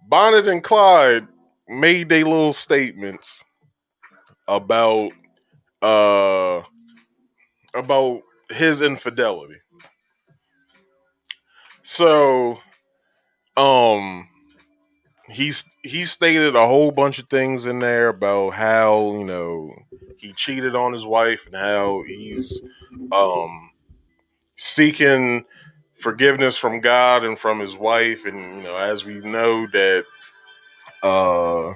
Speaker 1: Bonnet and Clyde made their little statements about uh about his infidelity. So um he stated a whole bunch of things in there about how, you know, he cheated on his wife and how he's um seeking forgiveness from God and from his wife. And you know, as we know that uh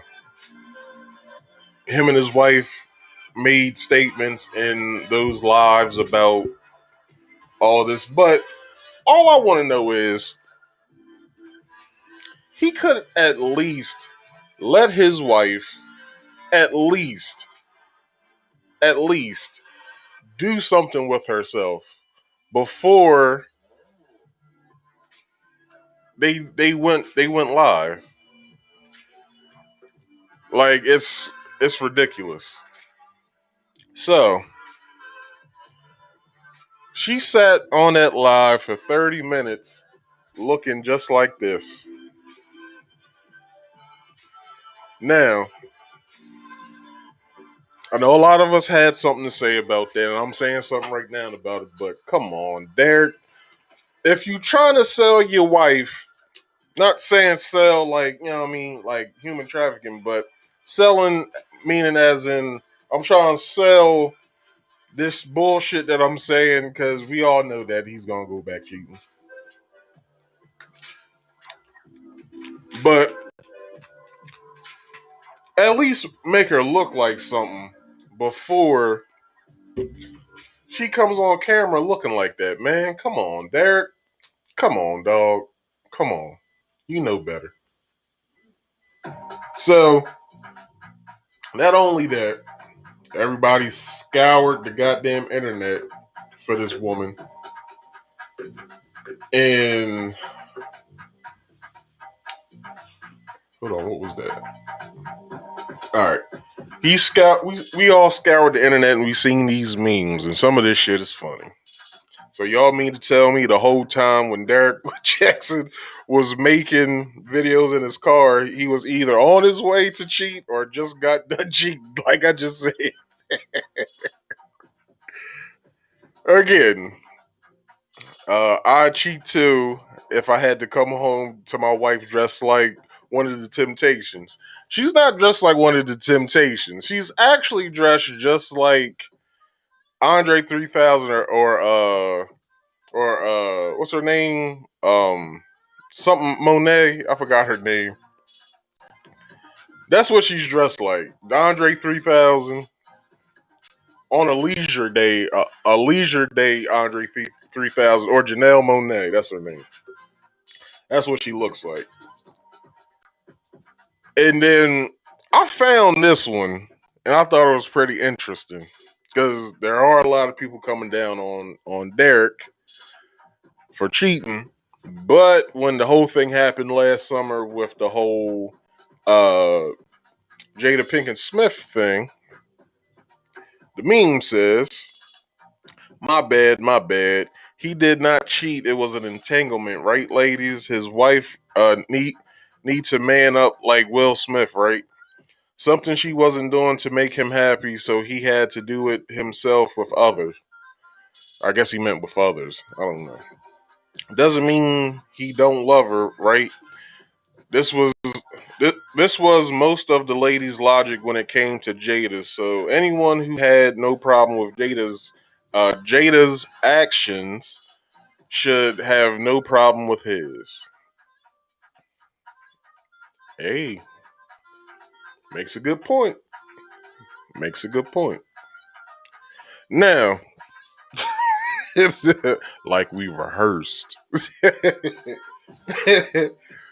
Speaker 1: him and his wife made statements in those lives about all this. But all I want to know is he could at least let his wife at least at least do something with herself before they went live. Like it's ridiculous. So she sat on that live for 30 minutes looking just like this. Now, I know a lot of us had something to say about that, and I'm saying something right now about it, but come on, Derek. If you trying to sell your wife, not saying sell like, you know what I mean, like human trafficking, but selling meaning as in I'm trying to sell this bullshit that I'm saying because we all know that he's gonna go back cheating. But at least make her look like something before she comes on camera looking like that, man. Come on, Derek. Come on, dog. Come on. You know better. So, not only that, everybody scoured the goddamn internet for this woman. And hold on, what was that? All right. We all scoured the internet and we seen these memes, and some of this shit is funny. So y'all mean to tell me the whole time when Derek Jackson was making videos in his car, he was either on his way to cheat or just got done cheating, like I just said. Again, I'd cheat too if I had to come home to my wife dressed like one of the Temptations. She's not dressed like one of the Temptations. She's actually dressed just like Andre 3000 or what's her name? Something Monet. I forgot her name. That's what she's dressed like. Andre 3000 on a leisure day, Andre 3000 or Janelle Monáe. That's her name. That's what she looks like. And then I found this one, and I thought it was pretty interesting because there are a lot of people coming down on Derek for cheating. But when the whole thing happened last summer with the whole uh, Jada Pinkett Smith thing, the meme says, "My bad, my bad. He did not cheat. It was an entanglement, right, ladies? His wife need to man up like Will Smith, right? Something she wasn't doing to make him happy, so he had to do it himself with others. I guess he meant with others. I don't know. Doesn't mean he don't love her, right? This was this was most of the ladies' logic when it came to Jada. So anyone who had no problem with Jada's actions should have no problem with his." Hey, makes a good point. Makes a good point. Now, like we rehearsed.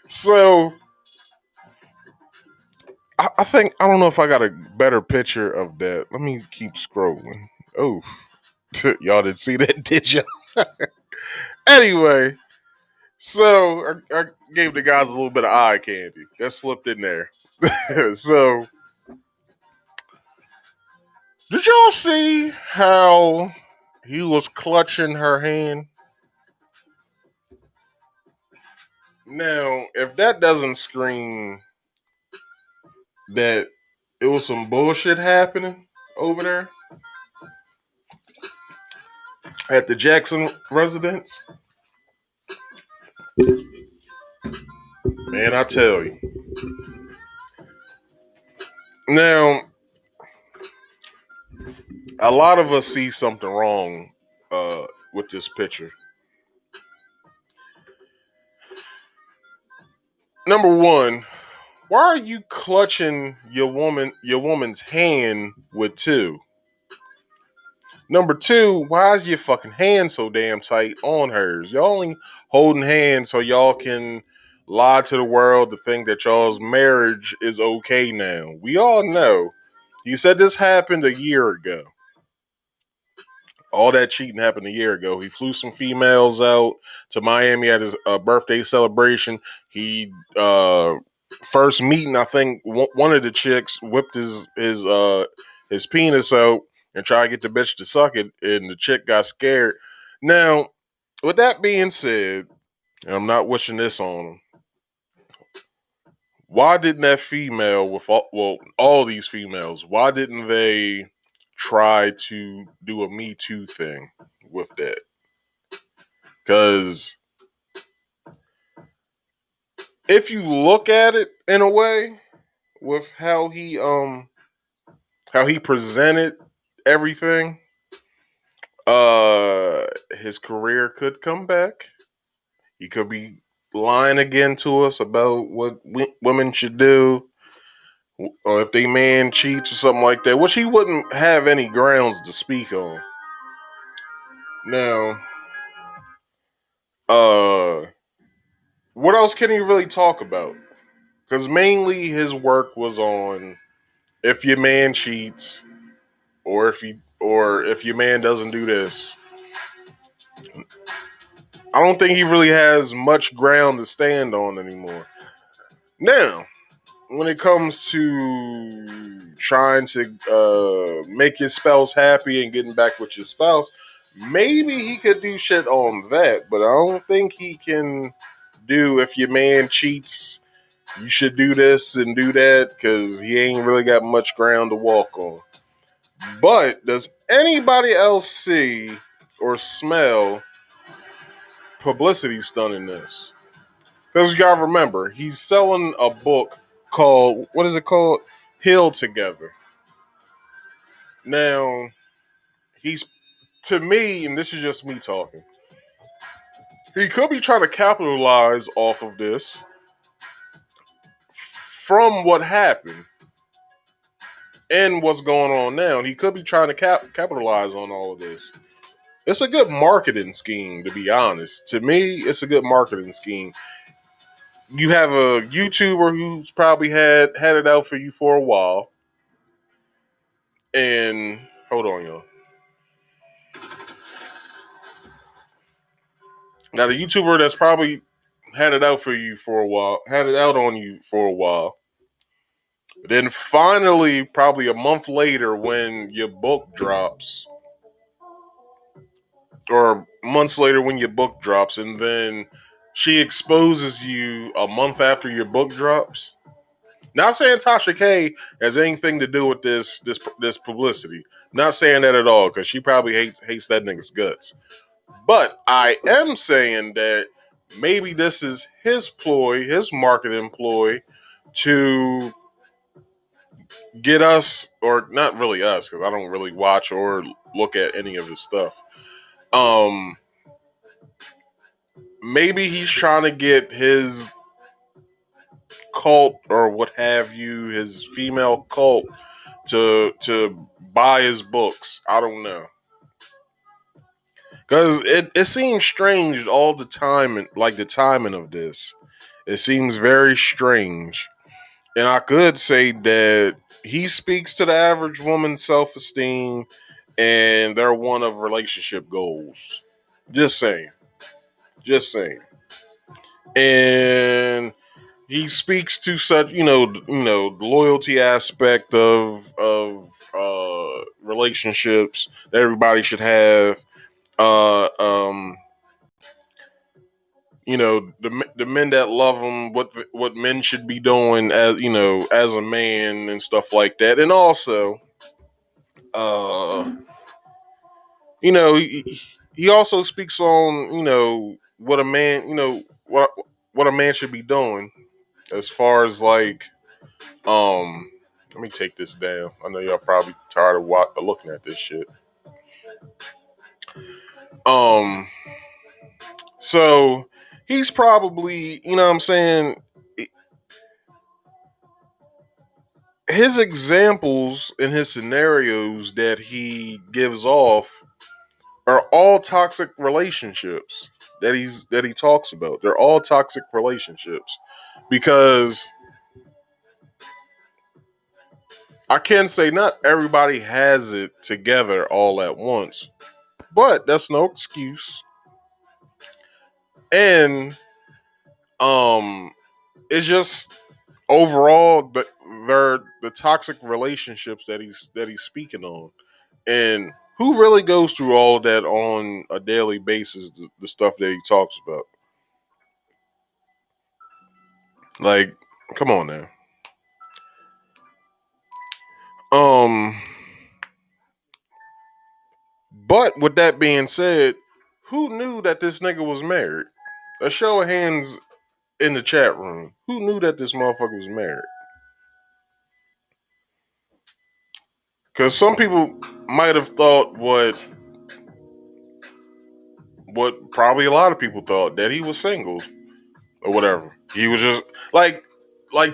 Speaker 1: So I think I don't know if I got a better picture of that. Let me keep scrolling. Oh, y'all didn't see that, did you? Anyway, so I gave the guys a little bit of eye candy. That slipped in there. So, did y'all see how he was clutching her hand? Now, if that doesn't scream that it was some bullshit happening over there at the Jackson residence, man, I tell you. Now, a lot of us see something wrong with this picture. Number one, why are you clutching your woman's hand with two? Number two, why is your fucking hand so damn tight on hers? Y'all only holding hands so y'all can lie to the world to think that y'all's marriage is okay now. We all know. You said this happened a year ago. All that cheating happened a year ago. He flew some females out to Miami at his birthday celebration. He first meeting, I think one of the chicks whipped his penis out and tried to get the bitch to suck it, and the chick got scared. Now, with that being said, and I'm not wishing this on him, why didn't that female with all these females, why didn't they try to do a Me Too thing with that? Because if you look at it in a way with how he presented everything, his career could come back. He could be lying again to us about what women should do, or if they man cheats or something like that, which he wouldn't have any grounds to speak on. Now, what else can he really talk about? Because mainly his work was on if your man cheats, or if your man doesn't do this. I don't think he really has much ground to stand on anymore. Now, when it comes to trying to make your spouse happy and getting back with your spouse, maybe he could do shit on that, but I don't think he can do if your man cheats, you should do this and do that, because he ain't really got much ground to walk on. But does anybody else see or smell publicity stunt in this? Because you gotta remember, he's selling a book called, what is it called? Heal Together. Now, he's, to me, and this is just me talking, he could be trying to capitalize off of this from what happened. and what's going on now. He could be trying to capitalize on all of this. It's a good marketing scheme, to be honest. To me, it's a good marketing scheme. You have a YouTuber who's probably had it out for you for a while, and hold on, y'all. Got a YouTuber that's probably had it out for you for a while, had it out on you for a while. Then finally, probably a month later, when your book drops, or months later when your book drops, and then she exposes you a month after your book drops. Not saying Tasha K has anything to do with this publicity. Not saying that at all, because she probably hates that nigga's guts. But I am saying that maybe this is his ploy, his marketing ploy, to get us, or not really us, because I don't really watch or look at any of his stuff. Maybe he's trying to get his cult or what have you, his female cult, to buy his books. I don't know. Because it seems strange all the time, like the timing of this. It seems very strange. And I could say that he speaks to the average woman's self-esteem, and they're one of relationship goals. Just saying. Just saying. And he speaks to such, the loyalty aspect of relationships that everybody should have. Uh, um, the men that love him, what men should be doing as a man and stuff like that, and also, uh, he also speaks on what a man, what a man should be doing as far as like, let me take this down. I know y'all probably tired of looking at this shit. Um, so he's probably, what I'm saying, his examples and his scenarios that he gives off are all toxic relationships that he talks about. They're all toxic relationships because I can say not everybody has it together all at once, but that's no excuse. And it's just overall they're the toxic relationships that he's speaking on. And who really goes through all of that on a daily basis, the stuff that he talks about? Like, come on now. Um, but with that being said, who knew that this nigga was married? A show of hands in the chat room. Who knew that this motherfucker was married? Because some people might have thought what probably a lot of people thought, that he was single or whatever. He was just like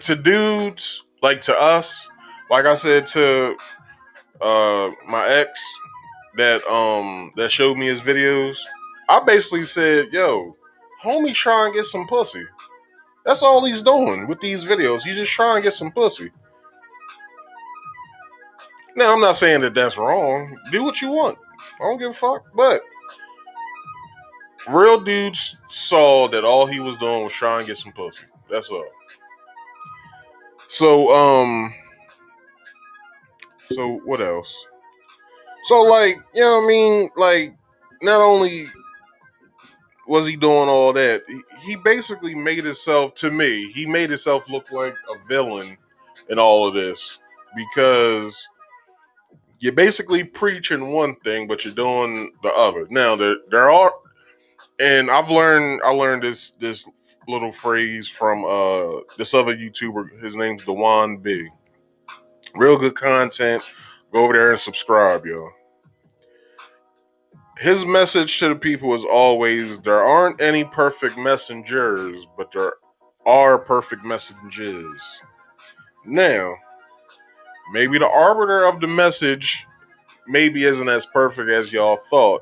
Speaker 1: to dudes, like to us, like I said to my ex that showed me his videos. I basically said, yo, homie try and get some pussy. That's all he's doing with these videos. He's just trying to get some pussy. Now, I'm not saying that that's wrong. Do what you want. I don't give a fuck. But real dudes saw that all he was doing was trying to get some pussy. That's all. So what else? So like, you know what I mean? Like, not only was he doing all that, he basically made himself, to me, he made himself look like a villain in all of this. Because you're basically preaching one thing, but you're doing the other. Now there are, and I learned this little phrase from this other YouTuber. His name's Dewan B. Real good content. Go over there and subscribe, y'all. His message to the people is always: there aren't any perfect messengers, but there are perfect messages. Now, maybe the arbiter of the message maybe isn't as perfect as y'all thought,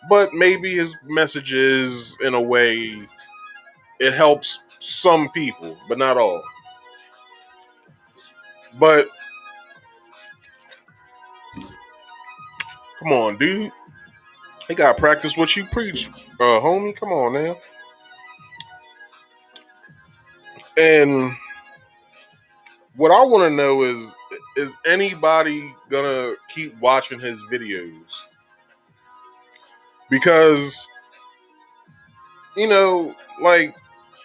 Speaker 1: but maybe his message is, in a way, it helps some people, but not all. But come on, dude. You gotta practice what you preach, homie. Come on now. And what I want to know is anybody gonna keep watching his videos? Because, like,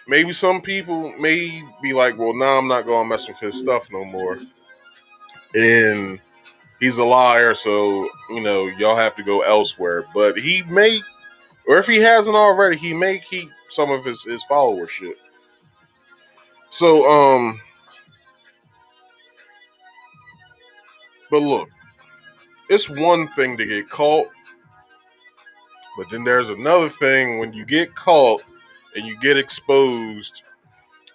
Speaker 1: maybe some people may be like, well, nah, I'm not gonna mess with his stuff no more. And he's a liar, so, y'all have to go elsewhere. But he may, or if he hasn't already, he may keep some of his followership. So, but look, it's one thing to get caught, but then there's another thing when you get caught and you get exposed,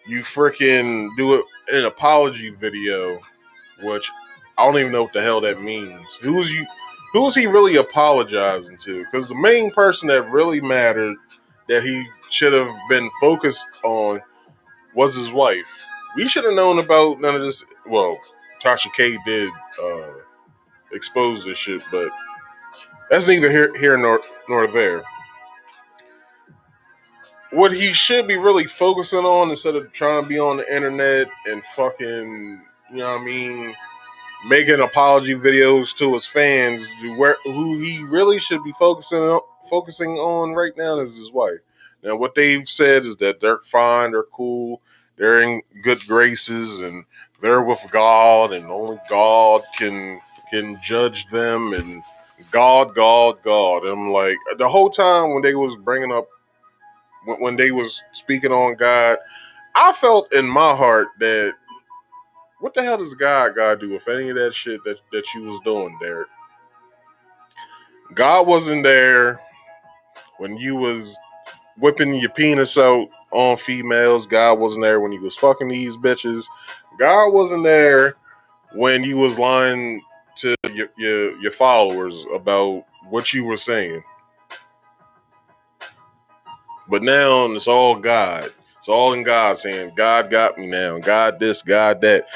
Speaker 1: you freaking do an apology video, which I don't even know what the hell that means. Who's he really apologizing to? Because the main person that really mattered, that he should have been focused on, was his wife. We should have known about none of this. Well, Tasha K did expose this shit, but that's neither here nor there. What he should be really focusing on, instead of trying to be on the internet and fucking, making apology videos to his fans, who he really should be focusing on right now is his wife. Now, what they've said is that they're fine, they're cool, they're in good graces, and they're with God, and only God can judge them, and God. And I'm like, the whole time when they was bringing up, when they was speaking on God, I felt in my heart that, what the hell does God got to do with any of that shit that you was doing there? God wasn't there when you was whipping your penis out on females. God wasn't there when you was fucking these bitches. God wasn't there when you was lying to your followers about what you were saying. But now it's all God. It's all in God's hand. God got me now. God this, God that.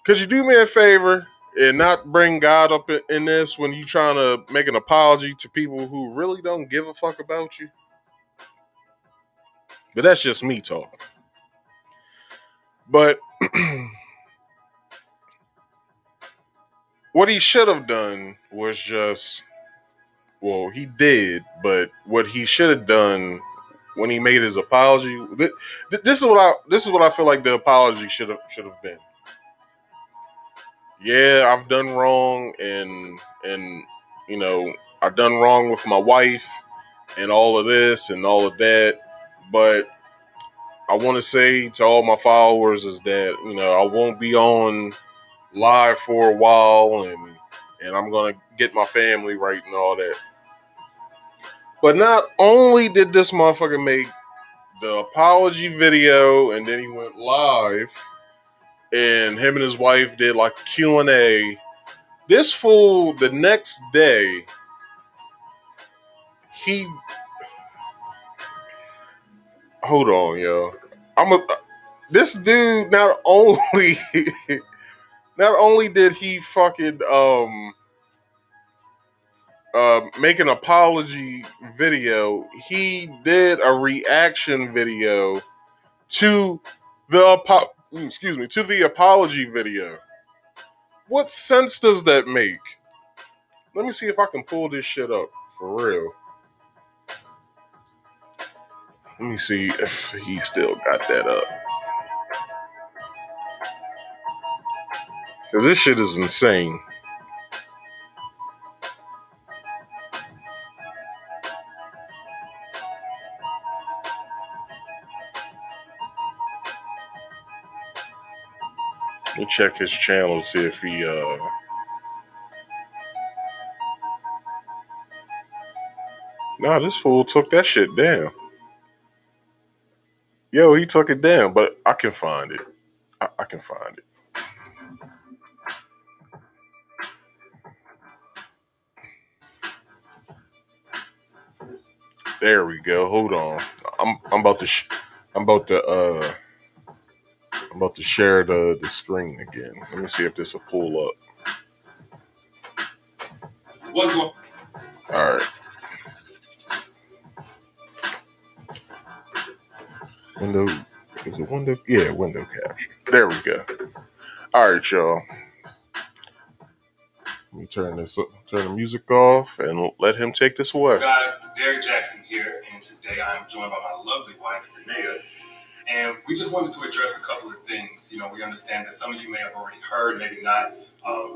Speaker 1: Could you do me a favor and not bring God up in this when you trying to make an apology to people who really don't give a fuck about you? But that's just me talking. But what he should have done was just, well, he did, but what he should have done when he made his apology, this is what I feel like the apology should have been. Yeah, I've done wrong, and I've done wrong with my wife and all of this and all of that, but I want to say to all my followers is that, I won't be on live for a while, and I'm gonna get my family right and all that. But not only did this motherfucker make the apology video, and then he went live, and him and his wife did like a Q&A. This fool, the next day, he, hold on, yo. This dude not only did he fucking make an apology video, he did a reaction video to the apology video. What sense does that make? Let me see if I can pull this shit up for real. Let me see if he still got that up. Cause this shit is insane. Let me check his channel to see if he Nah, this fool took that shit down. Yo, he took it down, but I can find it. I can find it. There we go. Hold on. I'm about to I'm about to I'm about to share the screen again. Let me see if this will pull up.
Speaker 2: What's going?
Speaker 1: All right. Window is it window? Yeah, window capture. There we go. All right, y'all. Let me turn the music off, and let him take this away.
Speaker 5: Guys, Derek Jackson here, and today I'm joined by my lovely wife, Renee. And we just wanted to address a couple of things. You know, we understand that some of you may have already heard, maybe not,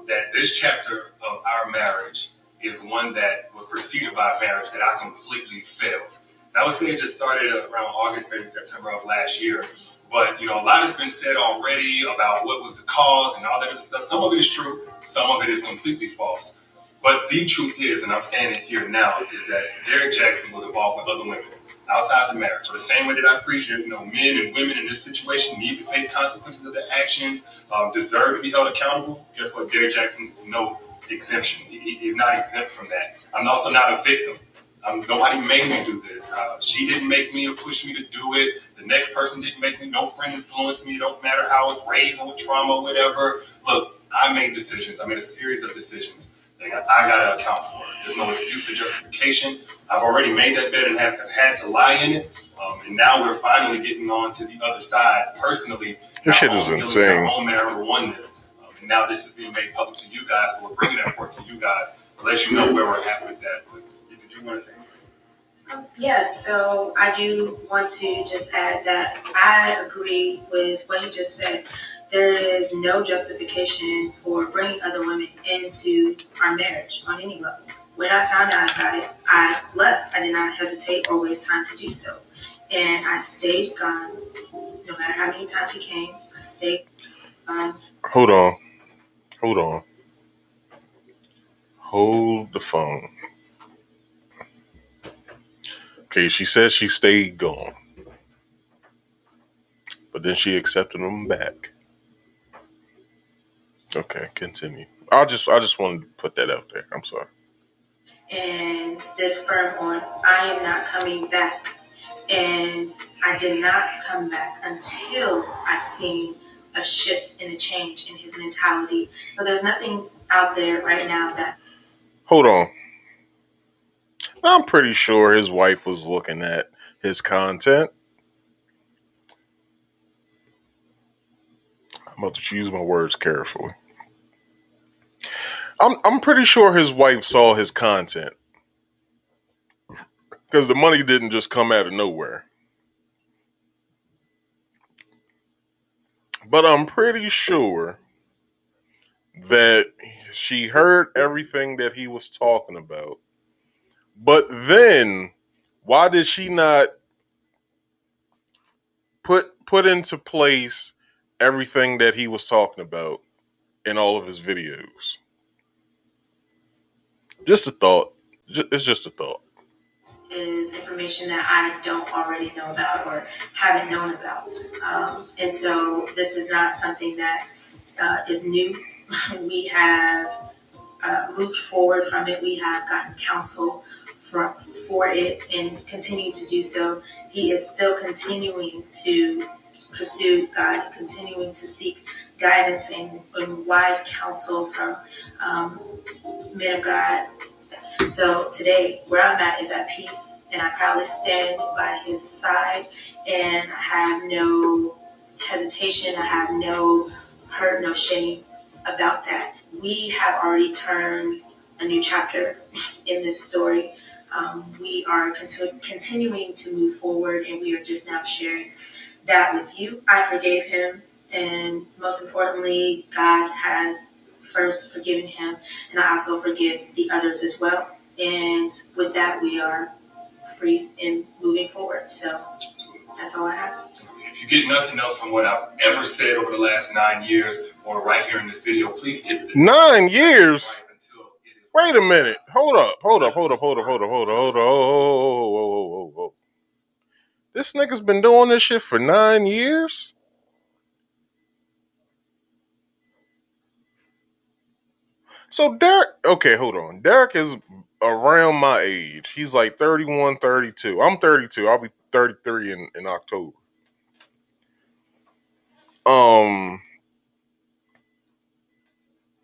Speaker 5: that this chapter of our marriage is one that was preceded by a marriage that I completely failed. Now, I would say it just started around August, maybe September of last year. But, you know, a lot has been said already about what was the cause and all that other stuff. Some of it is true. Some of it is completely false. But the truth is, and I'm saying it here now, is that Derek Jackson was involved with other women outside the marriage. So the same way that I appreciate, you know, men and women in this situation need to face consequences of their actions, deserve to be held accountable. Guess what? Derek Jackson's no exemption. He's not exempt from that. I'm also not a victim. Nobody made me do this. She didn't make me or push me to do it. The next person didn't make me. No friend influenced me. It don't matter how I was raised or with trauma or whatever. Look, I made decisions. I made a series of decisions. I got to account for it. There's no excuse or justification. I've already made that bet and have had to lie in it. And now we're finally getting on to the other side. Personally,
Speaker 1: this shit is insane.
Speaker 5: Our own marital oneness. And now this is being made public to you guys, so we're bringing that forth to you guys to let you know where we're at with that. But did you want to say anything?
Speaker 6: Yes, so I do want to just add that I agree with what you just said. There is no justification for bringing other women into our marriage on any level. When I found out about it, I left. I did not hesitate or waste time to do so. And I stayed gone. No matter how many times he came, I stayed gone.
Speaker 1: Hold on. Hold the phone. Okay, she said she stayed gone, but then she accepted him back. Okay, continue. I just wanted to put that out there. I'm sorry.
Speaker 6: And stood firm on, I am not coming back. And I did not come back until I seen a shift and a change in his mentality. So there's nothing out there right now that.
Speaker 1: Hold on. I'm pretty sure his wife was looking at his content. I'm about to choose my words carefully. I'm pretty sure his wife saw his content. Because the money didn't just come out of nowhere. But I'm pretty sure that she heard everything that he was talking about. But then, why did she not put into place everything that he was talking about in all of his videos? Just a thought. It's just a thought.
Speaker 6: Is information that I don't already know about or haven't known about. And so this is not something that is new. We have moved forward from it. We have gotten counsel for it and continue to do so. He is still continuing to pursue God, continuing to seek guidance and wise counsel from men of God. So today, where I'm at is at peace, and I proudly stand by his side, and I have no hesitation, I have no hurt, no shame about that. We have already turned a new chapter in this story. We are continuing to move forward, and we are just now sharing that with you. I forgave him, and most importantly, God has first forgiven him, and I also forgive the others as well. And with that, we are free and moving forward. So that's all I have.
Speaker 5: If you get nothing else from what I've ever said over the last 9 years or right here in this video, please give it
Speaker 1: 9 years? Wait a minute. Hold up. This nigga's been doing this shit for 9 years? So Derek, okay, hold on. Derek is around my age. He's like 31, 32. I'm 32. I'll be 33 in October.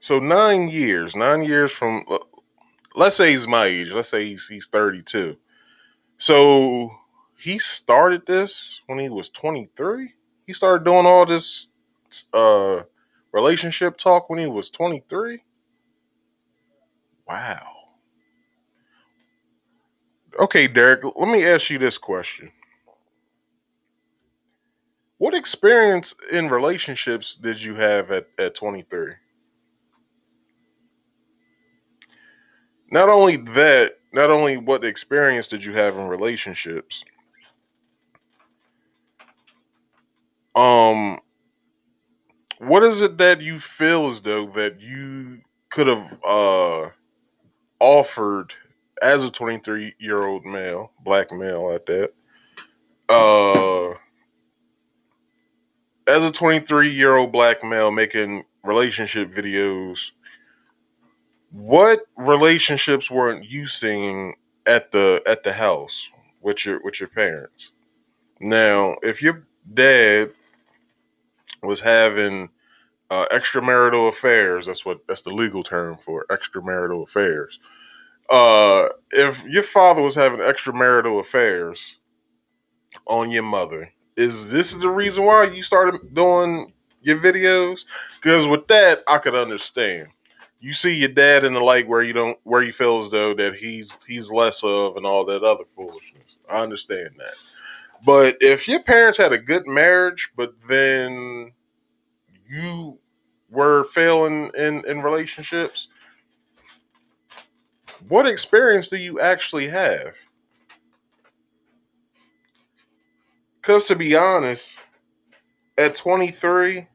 Speaker 1: So 9 years. 9 years from, let's say he's my age. Let's say he's 32. So he started this when he was 23. He started doing all this uh relationship talk when he was 23. Wow. Okay, Derek, let me ask you this question. What experience in relationships did you have at 23? Not only that, not only what experience did you have in relationships, um, what is it that you feel as though that you could have offered as a 23-year-old male, black male at that, uh, as a 23-year-old black male making relationship videos, what relationships weren't you seeing at the house with your parents? Now, if your dad was having extramarital affairs, that's the legal term for extramarital affairs. If your father was having extramarital affairs on your mother, is this the reason why you started doing your videos? Because with that, I could understand. You see your dad in the light where you feel as though that he's less of and all that other foolishness. I understand that. But if your parents had a good marriage, but then you were failing in relationships, what experience do you actually have? Because to be honest, at 23,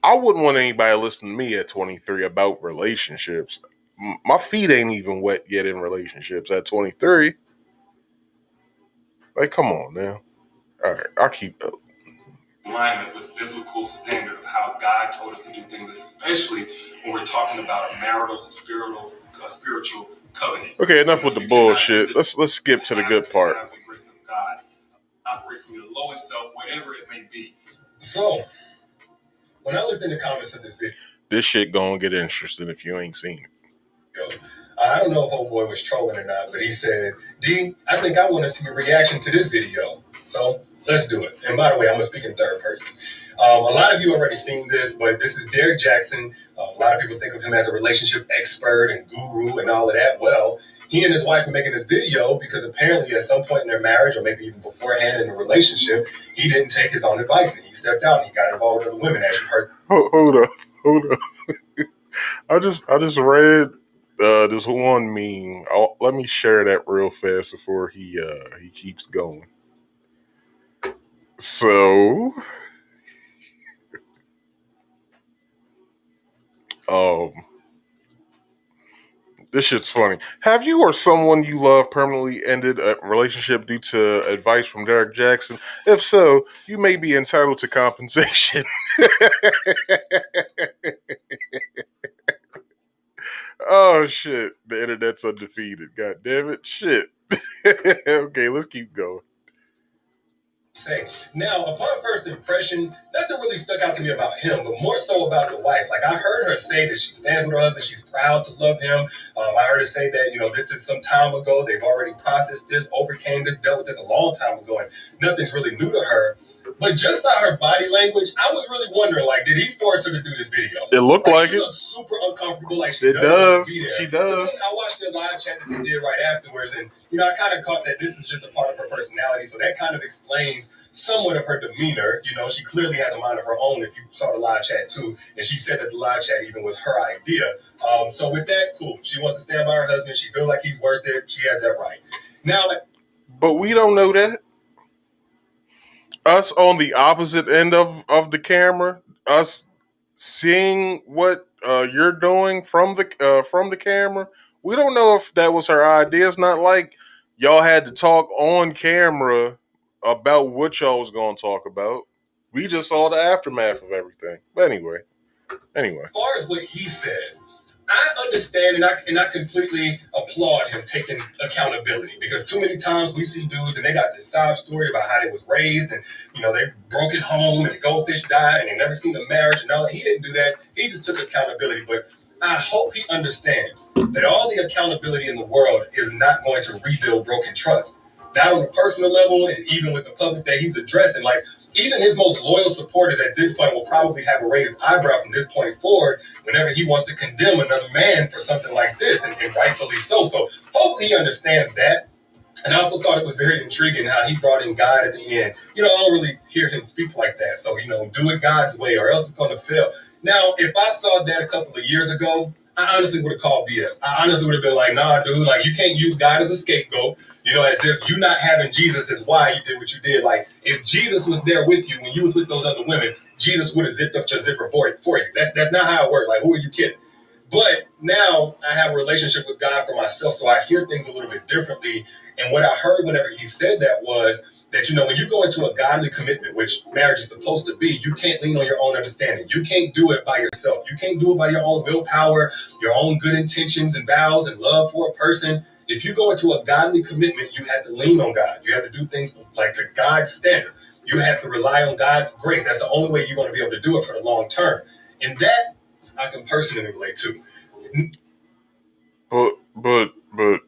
Speaker 1: I wouldn't want anybody listening to me at 23 about relationships. My feet ain't even wet yet in relationships at 23. Like, come on now. All right, I'll keep up.
Speaker 5: Alignment with biblical standard of how God told us to do things, especially when we're talking about a marital, spiritual covenant.
Speaker 1: Okay, enough with the bullshit. Let's skip to the good part.
Speaker 5: Have the grace of God, operate from your lowest self, whatever it may be. So, when I looked in the comments of this video,
Speaker 1: this shit gonna get interesting if you ain't seen it.
Speaker 5: I don't know if old boy was trolling or not, but he said, D, I think I want to see a reaction to this video. So let's do it. And by the way, I'm going to speak in third person. A lot of you already seen this, but this is Derek Jackson. A lot of people think of him as a relationship expert and guru and all of that. Well, he and his wife are making this video because apparently at some point in their marriage, or maybe even beforehand in the relationship, he didn't take his own advice and he stepped out and he got involved with other women, as you heard.
Speaker 1: Hold up. I just read this one meme. Let me share that real fast before he keeps going. So, this shit's funny. Have you or someone you love permanently ended a relationship due to advice from Derek Jackson? If so, you may be entitled to compensation. Oh shit, the internet's undefeated. God damn it, shit. Okay, let's keep going.
Speaker 5: Say. Now, upon first impression, nothing really stuck out to me about him, but more so about the wife. Like, I heard her say that she stands with her husband, she's proud to love him. I heard her say that, this is some time ago, they've already processed this, overcame this, dealt with this a long time ago, and nothing's really new to her. But just by her body language, I was really wondering, like, did he force her to do this video?
Speaker 1: It looked like
Speaker 5: she
Speaker 1: it.
Speaker 5: Looked super uncomfortable, like she
Speaker 1: It does. She does.
Speaker 5: I watched the live chat that they did right afterwards, and I kind of caught that this is just a part of her personality, so that kind of explains somewhat of her demeanor. She clearly has a mind of her own. If you saw the live chat too, and she said that the live chat even was her idea. So with that, cool. She wants to stand by her husband. She feels like he's worth it. She has that right. Now,
Speaker 1: but we don't know that. Us on the opposite end of the camera, us seeing what you're doing from the camera, we don't know if that was her idea. It's not like y'all had to talk on camera about what y'all was going to talk about. We just saw the aftermath of everything. But anyway.
Speaker 5: As far as what he said, I understand and I completely applaud him taking accountability because too many times we see dudes and they got this sob story about how they was raised and they broke at home and the goldfish died and they never seen a marriage and all that. He didn't do that. He just took accountability. But I hope he understands that all the accountability in the world is not going to rebuild broken trust. Not on a personal level and even with the public that he's addressing. Like even his most loyal supporters at this point will probably have a raised eyebrow from this point forward whenever he wants to condemn another man for something like this, and rightfully so. So hopefully he understands that. And I also thought it was very intriguing how he brought in God at the end. I don't really hear him speak like that. So, do it God's way or else it's going to fail. Now, if I saw that a couple of years ago, I honestly would have called BS. I honestly would have been like, nah, dude, like you can't use God as a scapegoat. As if you not having Jesus is why you did what you did. Like if Jesus was there with you when you was with those other women, Jesus would have zipped up your zipper for you. That's not how it worked. Like who are you kidding? But now I have a relationship with God for myself, so I hear things a little bit differently. And what I heard whenever he said that was that, when you go into a godly commitment, which marriage is supposed to be, you can't lean on your own understanding. You can't do it by yourself. You can't do it by your own willpower, your own good intentions and vows and love for a person. If you go into a godly commitment, you have to lean on God. You have to do things like to God's standard. You have to rely on God's grace. That's the only way you're going to be able to do it for the long term. And that I can personally relate to.
Speaker 1: But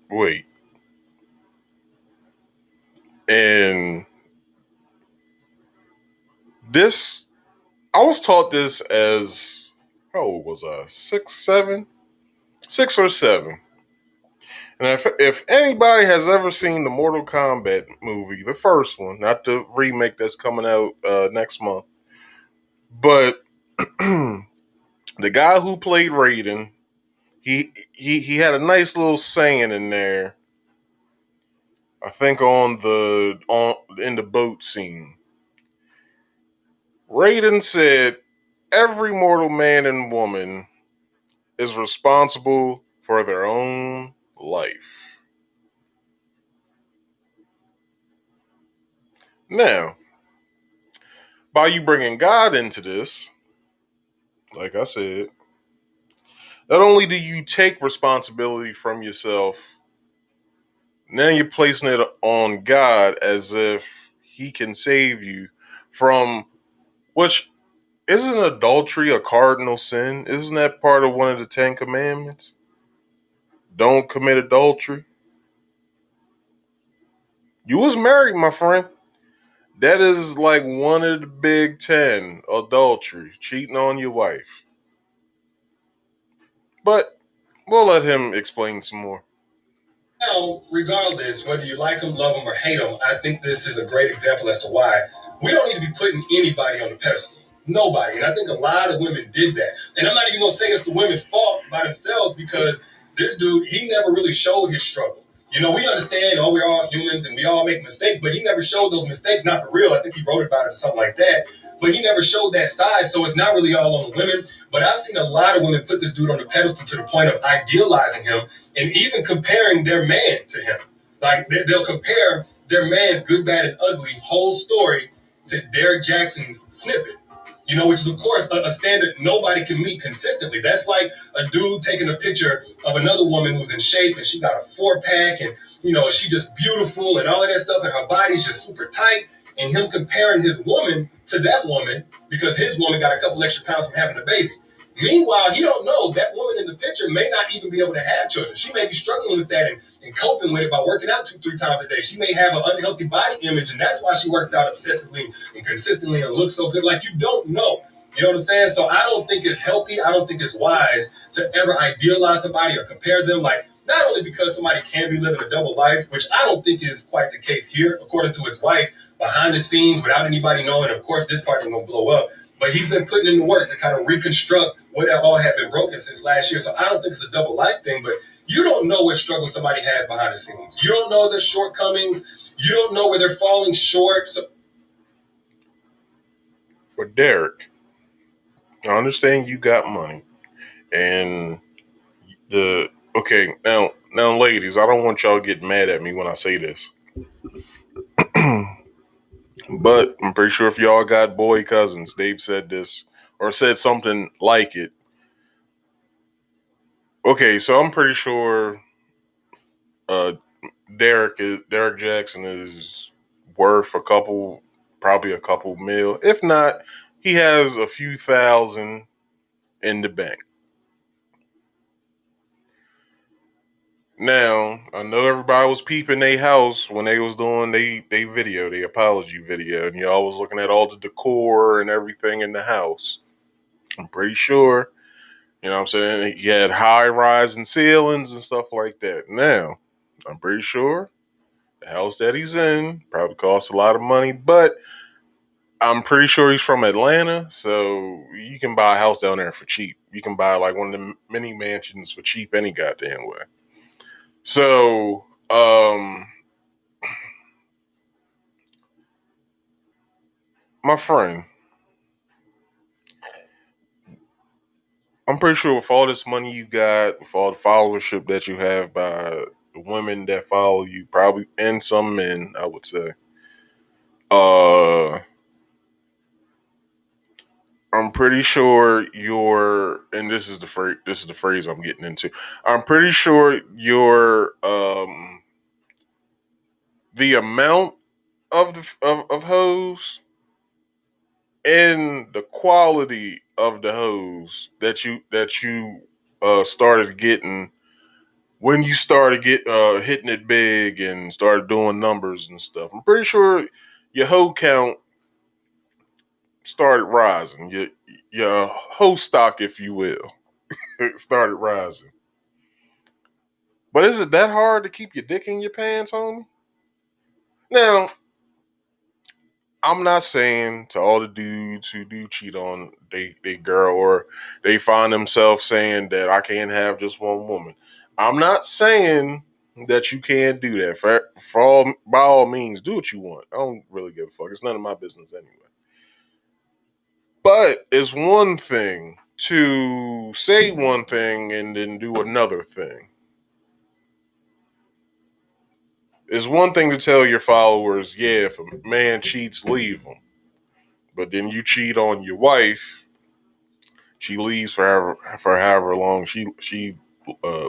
Speaker 1: wait. And this, I was taught this as, how old was I? 6 or 7. And if anybody has ever seen the Mortal Kombat movie, the first one, not the remake that's coming out next month, but the guy who played Raiden, he had a nice little saying in there. I think in the boat scene, Raiden said, "Every mortal man and woman is responsible for their own life." Now, by you bringing God into this, like I said, not only do you take responsibility from yourself, now you're placing it on God as if He can save you from, which isn't adultery a cardinal sin? Isn't that part of one of the 10 Commandments? Don't commit adultery. You was married, my friend. That is like one of the big 10, adultery, cheating on your wife. But we'll let him explain some more.
Speaker 5: Now, regardless, whether you like them, love them, or hate them, I think this is a great example as to why we don't need to be putting anybody on the pedestal. Nobody. And I think a lot of women did that. And I'm not even going to say it's the women's fault by themselves because this dude, he never really showed his struggle. We understand, we're all humans and we all make mistakes, but he never showed those mistakes, not for real. I think he wrote about it or something like that. But he never showed that side, so it's not really all on the women. But I've seen a lot of women put this dude on the pedestal to the point of idealizing him and even comparing their man to him. Like they'll compare their man's good, bad, and ugly whole story to Derek Jackson's snippet. Which is of course a standard nobody can meet consistently. That's like a dude taking a picture of another woman who's in shape and she got a 4-pack and she just beautiful and all of that stuff and her body's just super tight. And him comparing his woman to that woman because his woman got a couple extra pounds from having a baby. Meanwhile, he don't know that woman in the picture may not even be able to have children. She may be struggling with that and coping with it by working out 2-3 times a day. She may have an unhealthy body image, and that's why she works out obsessively and consistently and looks so good. Like, you don't know. You know what I'm saying? So I don't think it's healthy. I don't think it's wise to ever idealize somebody or compare them. Like, not only because somebody can be living a double life, which I don't think is quite the case here, according to his wife, behind the scenes, without anybody knowing. Of course, this part ain't gonna blow up. But he's been putting in the work to kind of reconstruct what all had been broken since last year. So I don't think it's a double life thing, but you don't know what struggle somebody has behind the scenes. You don't know their shortcomings. You don't know where they're falling short. So,
Speaker 1: But Derek, I understand you got money. And now ladies, I don't want y'all to get mad at me when I say this. But I'm pretty sure if y'all got boy cousins, they've said this or said something like it. Okay, so I'm pretty sure uh, Derek Jackson is worth probably a couple mil. If not, he has a few thousand in the bank. Now, I know everybody was peeping their house when they was doing they video, their apology video, and y'all was looking at all the decor and everything in the house. I'm pretty sure, you know what I'm saying, he had high rising ceilings and stuff like that. Now, I'm pretty sure the house that he's in probably costs a lot of money, but I'm pretty sure he's from Atlanta, so you can buy a house down there for cheap. You can buy like one of the mini mansions for cheap any goddamn way. So, my friend, I'm pretty sure with all this money you got, with all the followership that you have by the women that follow you, probably and some men, I would say. Uh, I'm pretty sure and this is the phrase I'm getting into. I'm pretty sure the amount of hoes and the quality of the hoes that you started getting when you started hitting it big and started doing numbers and stuff. I'm pretty sure your hoe count started rising. Your hoe stock, if you will, it started rising. But is it that hard to keep your dick in your pants, homie? Now, I'm not saying to all the dudes who do cheat on they girl or they find themselves saying that I can't have just one woman. I'm not saying that you can't do that. By all means, do what you want. I don't really give a fuck. It's none of my business anyway. But it's one thing to say one thing and then do another thing. It's one thing to tell your followers, yeah, if a man cheats, leave him. But then you cheat on your wife, she leaves for however long she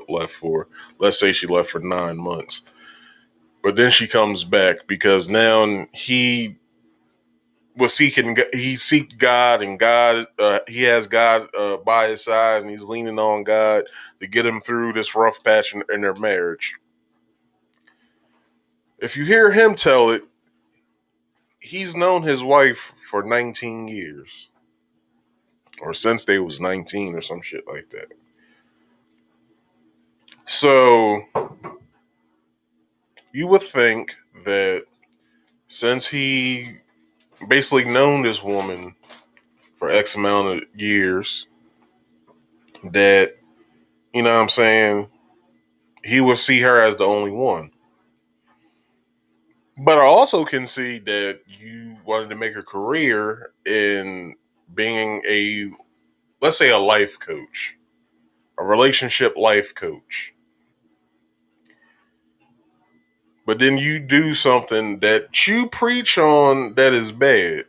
Speaker 1: left for. Let's say she left for 9 months, but then she comes back because now he seek God, and God he has God by his side, and he's leaning on God to get him through this rough patch in their marriage. If you hear him tell it, he's known his wife for 19 years, or since they was 19 or some shit like that. So you would think that since he basically known this woman for X amount of years, that, you know what I'm saying, he would see her as the only one. But I also can see that you wanted to make a career in being let's say, a life coach, a relationship life coach. But then you do something that you preach on that is bad.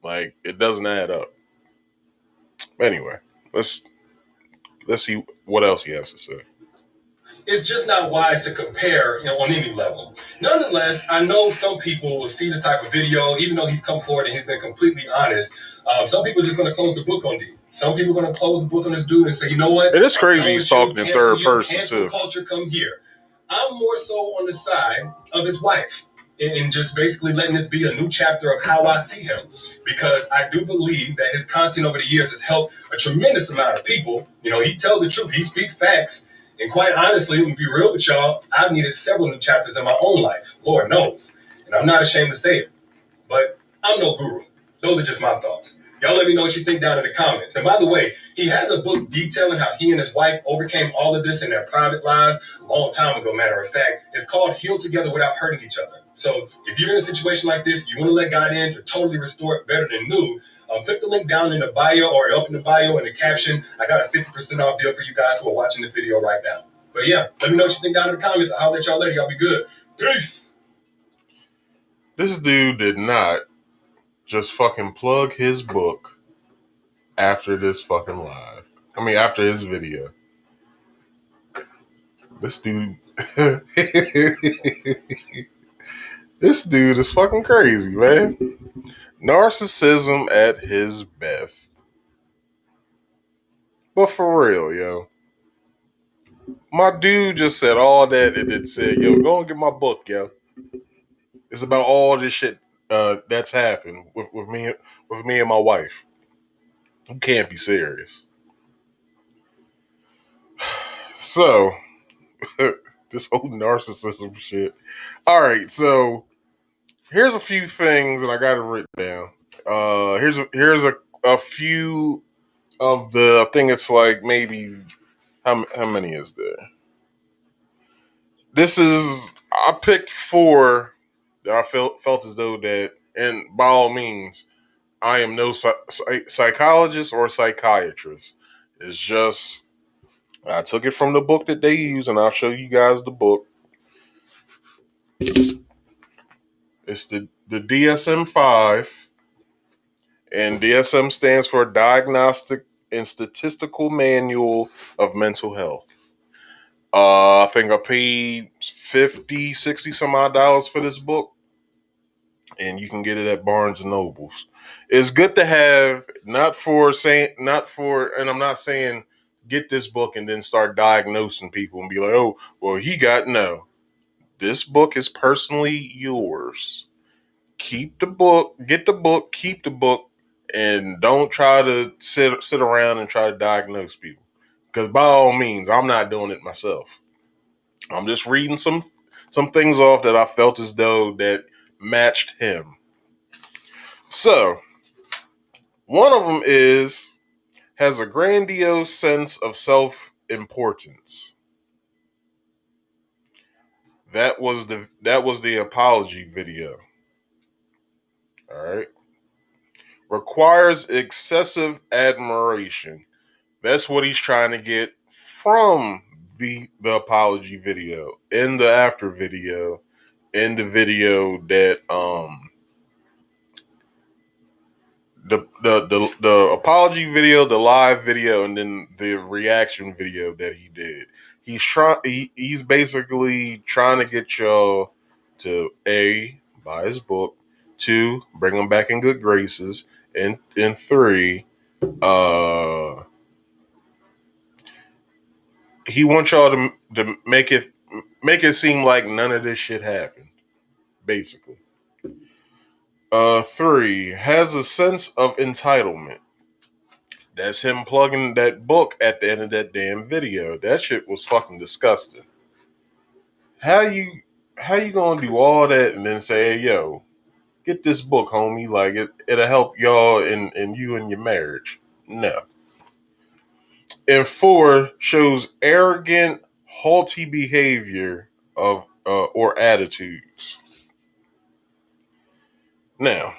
Speaker 1: Like, it doesn't add up. Anyway, let's see what else he has to say.
Speaker 5: It's just not wise to compare, on any level. Nonetheless, I know some people will see this type of video, even though he's come forward and he's been completely honest. Some people are just going to close the book on D. Some people are going to close the book on this dude and say, you know what?
Speaker 1: It is crazy he's talking in third person
Speaker 5: cancel
Speaker 1: too.
Speaker 5: Culture, come here. I'm more so on the side of his wife and just basically letting this be a new chapter of how I see him, because I do believe that his content over the years has helped a tremendous amount of people. He tells the truth. He speaks facts. And quite honestly, to be real with y'all, I've needed several new chapters in my own life. Lord knows. And I'm not ashamed to say it. But I'm no guru. Those are just my thoughts. Y'all let me know what you think down in the comments. And by the way, he has a book detailing how he and his wife overcame all of this in their private lives a long time ago, matter of fact. It's called Heal Together Without Hurting Each Other. So if you're in a situation like this, you want to let God in to totally restore it better than new, click the link down in the bio or up in the bio in the caption. I got a 50% off deal for you guys who are watching this video right now. But yeah, let me know what you think down in the comments. I'll let y'all later. Y'all be good. Peace.
Speaker 1: This dude did not just fucking plug his book after this fucking live. I mean, after his video, this dude, this dude is fucking crazy, man. Narcissism at his best. But for real, yo. My dude just said all that and then said, yo, go and get my book, yo. It's about all this shit that's happened with me and my wife. You can't be serious. So, this whole narcissism shit. Alright, so here's a few things that I got it written down. Here's a few of the, I think it's like maybe how many is there? This is, I picked four that I felt as though that, and by all means, I am no psychologist or psychiatrist. It's just I took it from the book that they use, and I'll show you guys the book. It's the DSM-5, and DSM stands for Diagnostic and Statistical Manual of Mental Health. I think I paid 50, 60 some odd dollars for this book, and you can get it at Barnes and Nobles. It's good to have, and I'm not saying get this book and then start diagnosing people and be like, oh, well, no. This book is personally yours. Keep the book, get the book, keep the book, and don't try to sit around and try to diagnose people. Because by all means, I'm not doing it myself. I'm just reading some things off that I felt as though that matched him. So, one of them has a grandiose sense of self-importance. That was the apology video. All right. Requires excessive admiration. That's what he's trying to get from the apology video, in the after video, in the video that the apology video, the live video, and then the reaction video that he did. He's basically trying to get y'all to A, buy his book, 2, bring him back in good graces, and 3, he wants y'all to make it seem like none of this shit happened. Basically. 3, has a sense of entitlement. That's him plugging that book at the end of that damn video. That shit was fucking disgusting. How you gonna do all that and then say, hey, yo, get this book, homie, like it'll help y'all in you and your marriage? No. And 4, shows arrogant, haughty behavior of or attitudes. Now,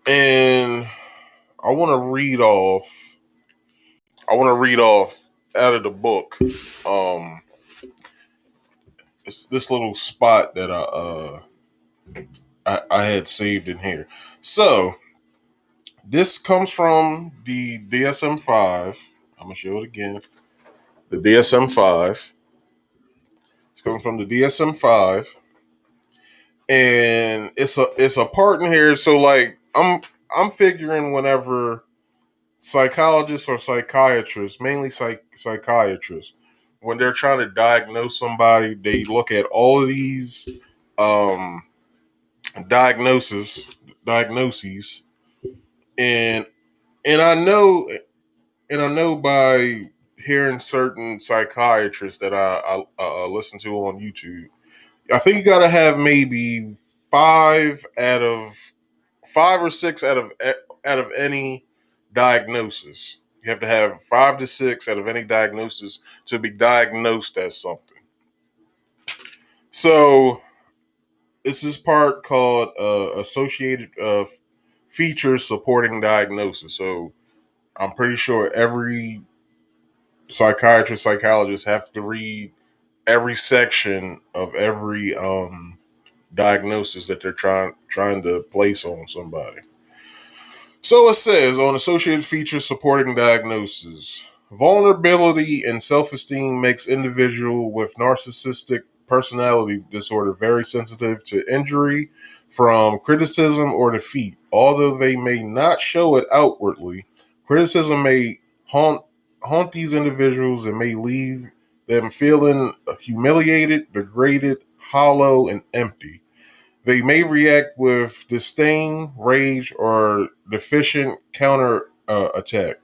Speaker 1: and I want to read off out of the book this little spot that I had saved in here. So this comes from the DSM-5. I'm gonna show it again. The DSM-5. It's coming from the DSM-5, and it's a part in here. So like I'm figuring whenever psychologists or psychiatrists, mainly psychiatrists, when they're trying to diagnose somebody, they look at all of these um, diagnoses, and I know by hearing certain psychiatrists that I listen to on YouTube, I think you got to have maybe 5 or 6 out of any diagnosis. You have to have 5 to 6 out of any diagnosis to be diagnosed as something. So it's this part called associated features supporting diagnosis. So I'm pretty sure every psychologist have to read every section of every diagnosis that they're trying to place on somebody. So it says on associated features supporting diagnosis. Vulnerability and self-esteem makes individual with narcissistic personality disorder very sensitive to injury from criticism or defeat. Although they may not show it outwardly, criticism may haunt these individuals and may leave them feeling humiliated, degraded, hollow, and empty. They may react with disdain, rage, or deficient counter attack.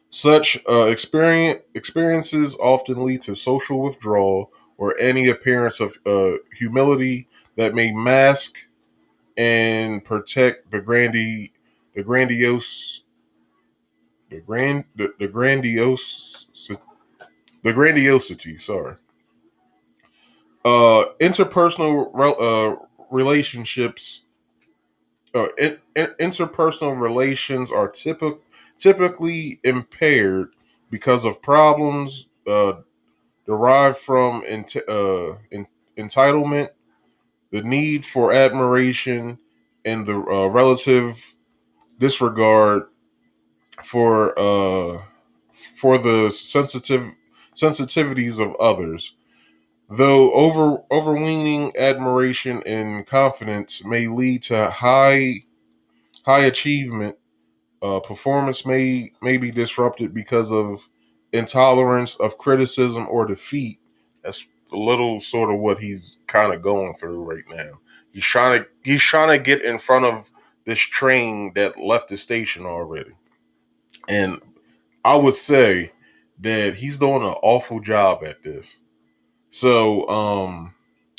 Speaker 1: Such experiences often lead to social withdrawal or any appearance of humility that may mask and protect the grandiose, the grandiose, the grandiosity. Sorry. Interpersonal relationships interpersonal relations are typically impaired because of problems derived from entitlement, the need for admiration, and the relative disregard for uh, for the sensitivities of others. Though overweening admiration and confidence may lead to high achievement, performance may be disrupted because of intolerance of criticism or defeat. That's a little sort of what he's kind of going through right now. He's trying to get in front of this train that left the station already, and I would say that he's doing an awful job at this. So,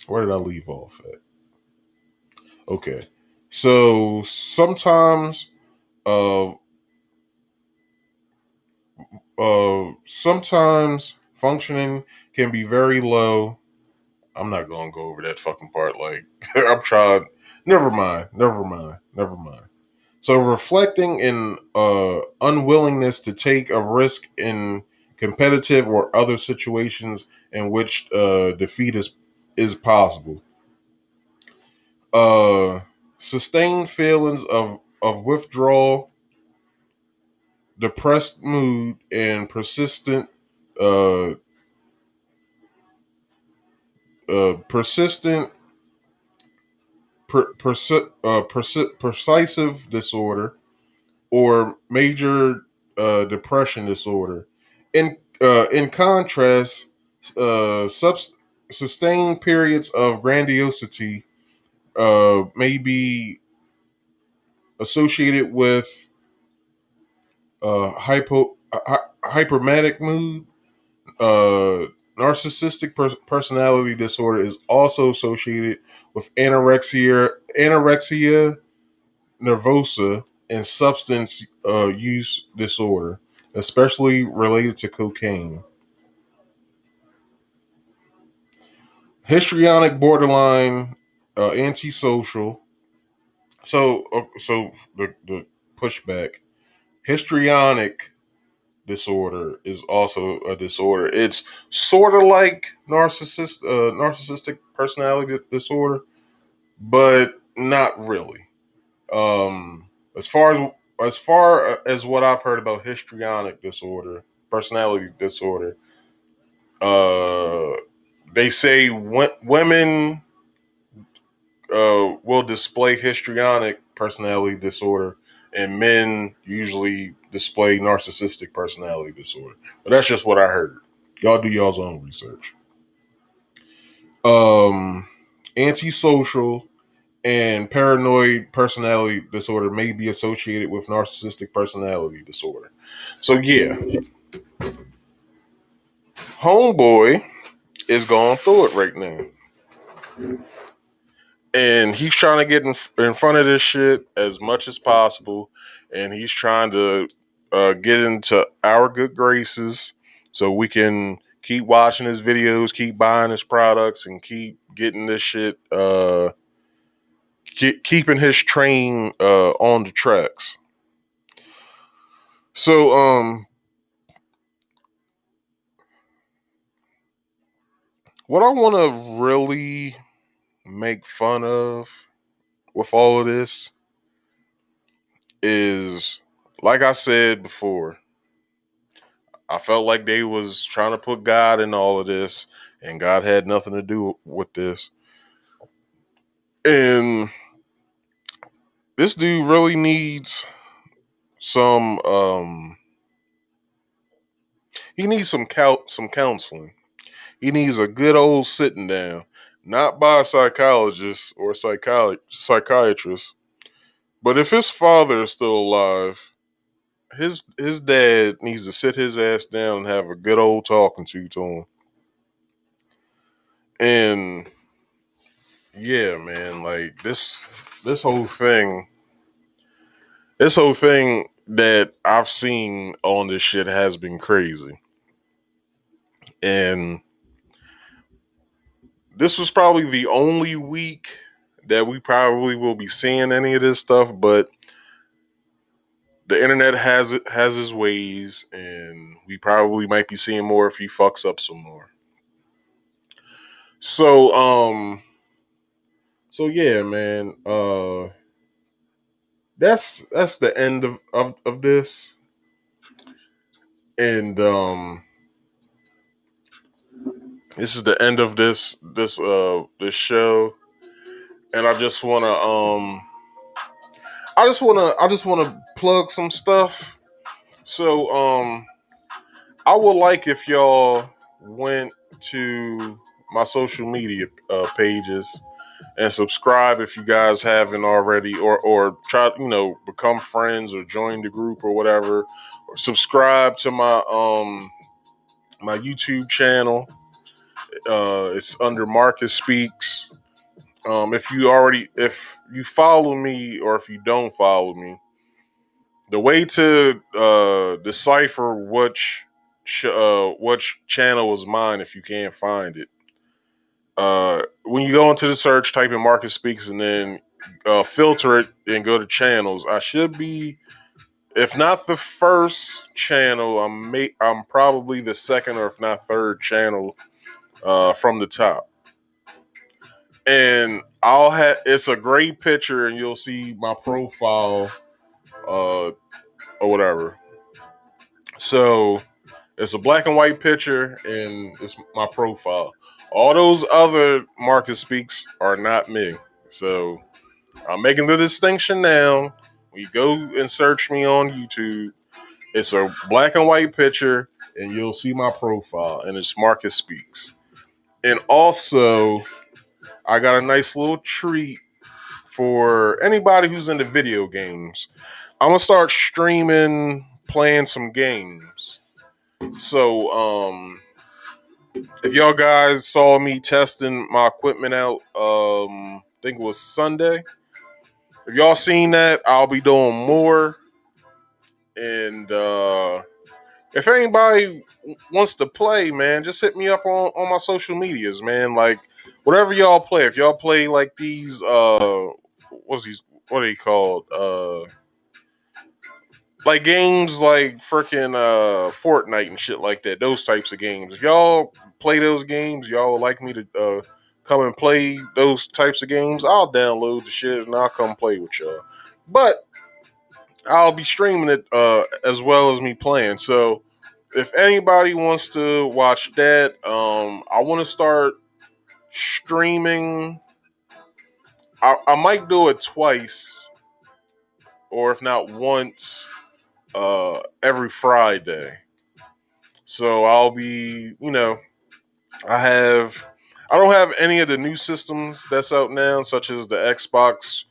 Speaker 1: where did I leave off at? Okay, so uh, sometimes functioning can be very low. I'm not gonna go over that fucking part. Like I'm trying. Never mind. Never mind. Never mind. So reflecting in unwillingness to take a risk in competitive or other situations in which defeat is possible. Uh, Sustained feelings of withdrawal, depressed mood, and uh, persistent pervasive disorder or major depression disorder. In contrast, sustained periods of grandiosity may be associated with hypermanic mood. Narcissistic personality disorder is also associated with anorexia nervosa, and substance use disorder, especially related to cocaine. Histrionic borderline antisocial. So the pushback. Histrionic disorder is also a disorder. It's sort of like narcissistic personality disorder, but not really. As far as what I've heard about histrionic disorder, personality disorder, uh, they say women will display histrionic personality disorder, and men usually display narcissistic personality disorder. But that's just what I heard. Y'all do y'all's own research. Um, Antisocial and paranoid personality disorder may be associated with narcissistic personality disorder. So yeah, homeboy is going through it right now, and he's trying to get in front of this shit as much as possible, and he's trying to get into our good graces so we can keep watching his videos, keep buying his products, and keep getting this shit, keeping his train on the tracks. So what I want to really make fun of with all of this is, like I said before, I felt like they was trying to put God in all of this, and God had nothing to do with this. And this dude really needs some he needs some counseling. He needs a good old sitting down, not by a psychologist or a psychiatrist. But if his father is still alive, his dad needs to sit his ass down and have a good old talking to him. And yeah, man, like this whole thing, this whole thing that I've seen on this shit has been crazy. And this was probably the only week that we probably will be seeing any of this stuff, but the internet has his ways, and we probably might be seeing more if he fucks up some more. So yeah, man. That's the end of this. And this is the end of this show. And I just wanna plug some stuff. So I would like if y'all went to my social media pages and subscribe if you guys haven't already, or try, become friends or join the group or whatever, or subscribe to my YouTube channel. It's under Marcus Speaks. If you follow me or if you don't follow me, the way to decipher which channel is mine, if you can't find it, when you go into the search, type in Marcus Speaks and then filter it and go to channels. I should be, if not the first channel, I'm probably the second or if not third channel from the top. And it's a great picture, and you'll see my profile or whatever. So it's a black and white picture, and it's my profile. All those other Marcus Speaks are not me. So I'm making the distinction now. When you go and search me on YouTube, it's a black and white picture, and you'll see my profile, and it's Marcus Speaks. And also, I got a nice little treat for anybody who's into video games. I'm gonna start streaming, playing some games. So, if y'all guys saw me testing my equipment out, I think it was Sunday. If y'all seen that, I'll be doing more. And if anybody wants to play, man, just hit me up on my social medias, man. Like whatever y'all play. If y'all play like these, what are they called? Like games like freaking Fortnite and shit like that. Those types of games. If y'all play those games, y'all would like me to come and play those types of games, I'll download the shit and I'll come play with y'all. But I'll be streaming it as well as me playing. So if anybody wants to watch that, I want to start streaming. I might do it twice, or if not once, every Friday. So I'll be, I don't have any of the new systems that's out now, such as the Xbox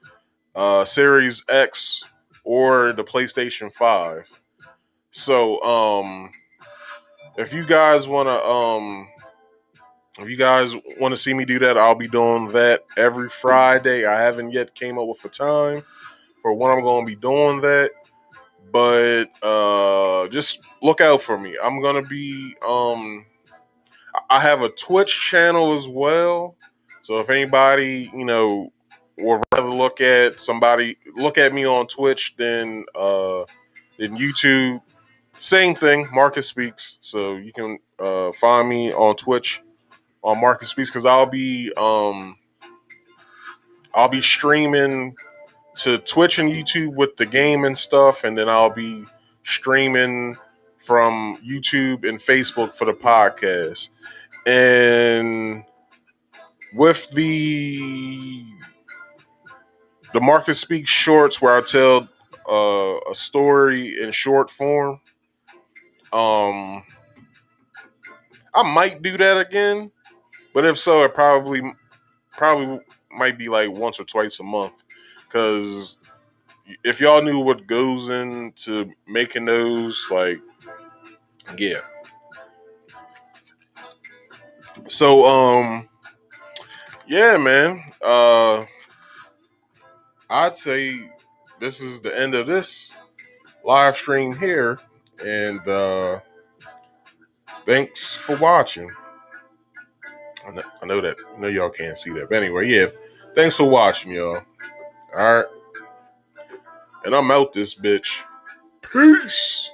Speaker 1: Series X or the PlayStation 5. So if you guys want to see me do that, I'll be doing that every Friday. I haven't yet came up with a time for when I'm going to be doing that, but just look out for me. I'm going to be I have a Twitch channel as well. So if anybody, would rather look at me on Twitch than YouTube, same thing, Marcus Speaks. So you can find me on Twitch on Marcus Speaks, because I'll be streaming to Twitch and YouTube with the game and stuff, and then I'll be streaming from YouTube and Facebook for the podcast. And with the Marcus Speaks shorts, where I tell a story in short form, I might do that again. But if so, it probably might be like once or twice a month. Because if y'all knew what goes into making those, like, yeah. So, yeah, man. I'd say this is the end of this live stream here. And thanks for watching. I know that. I know y'all can't see that. But anyway, yeah. Thanks for watching, y'all. All right. And I'm out this bitch. Peace.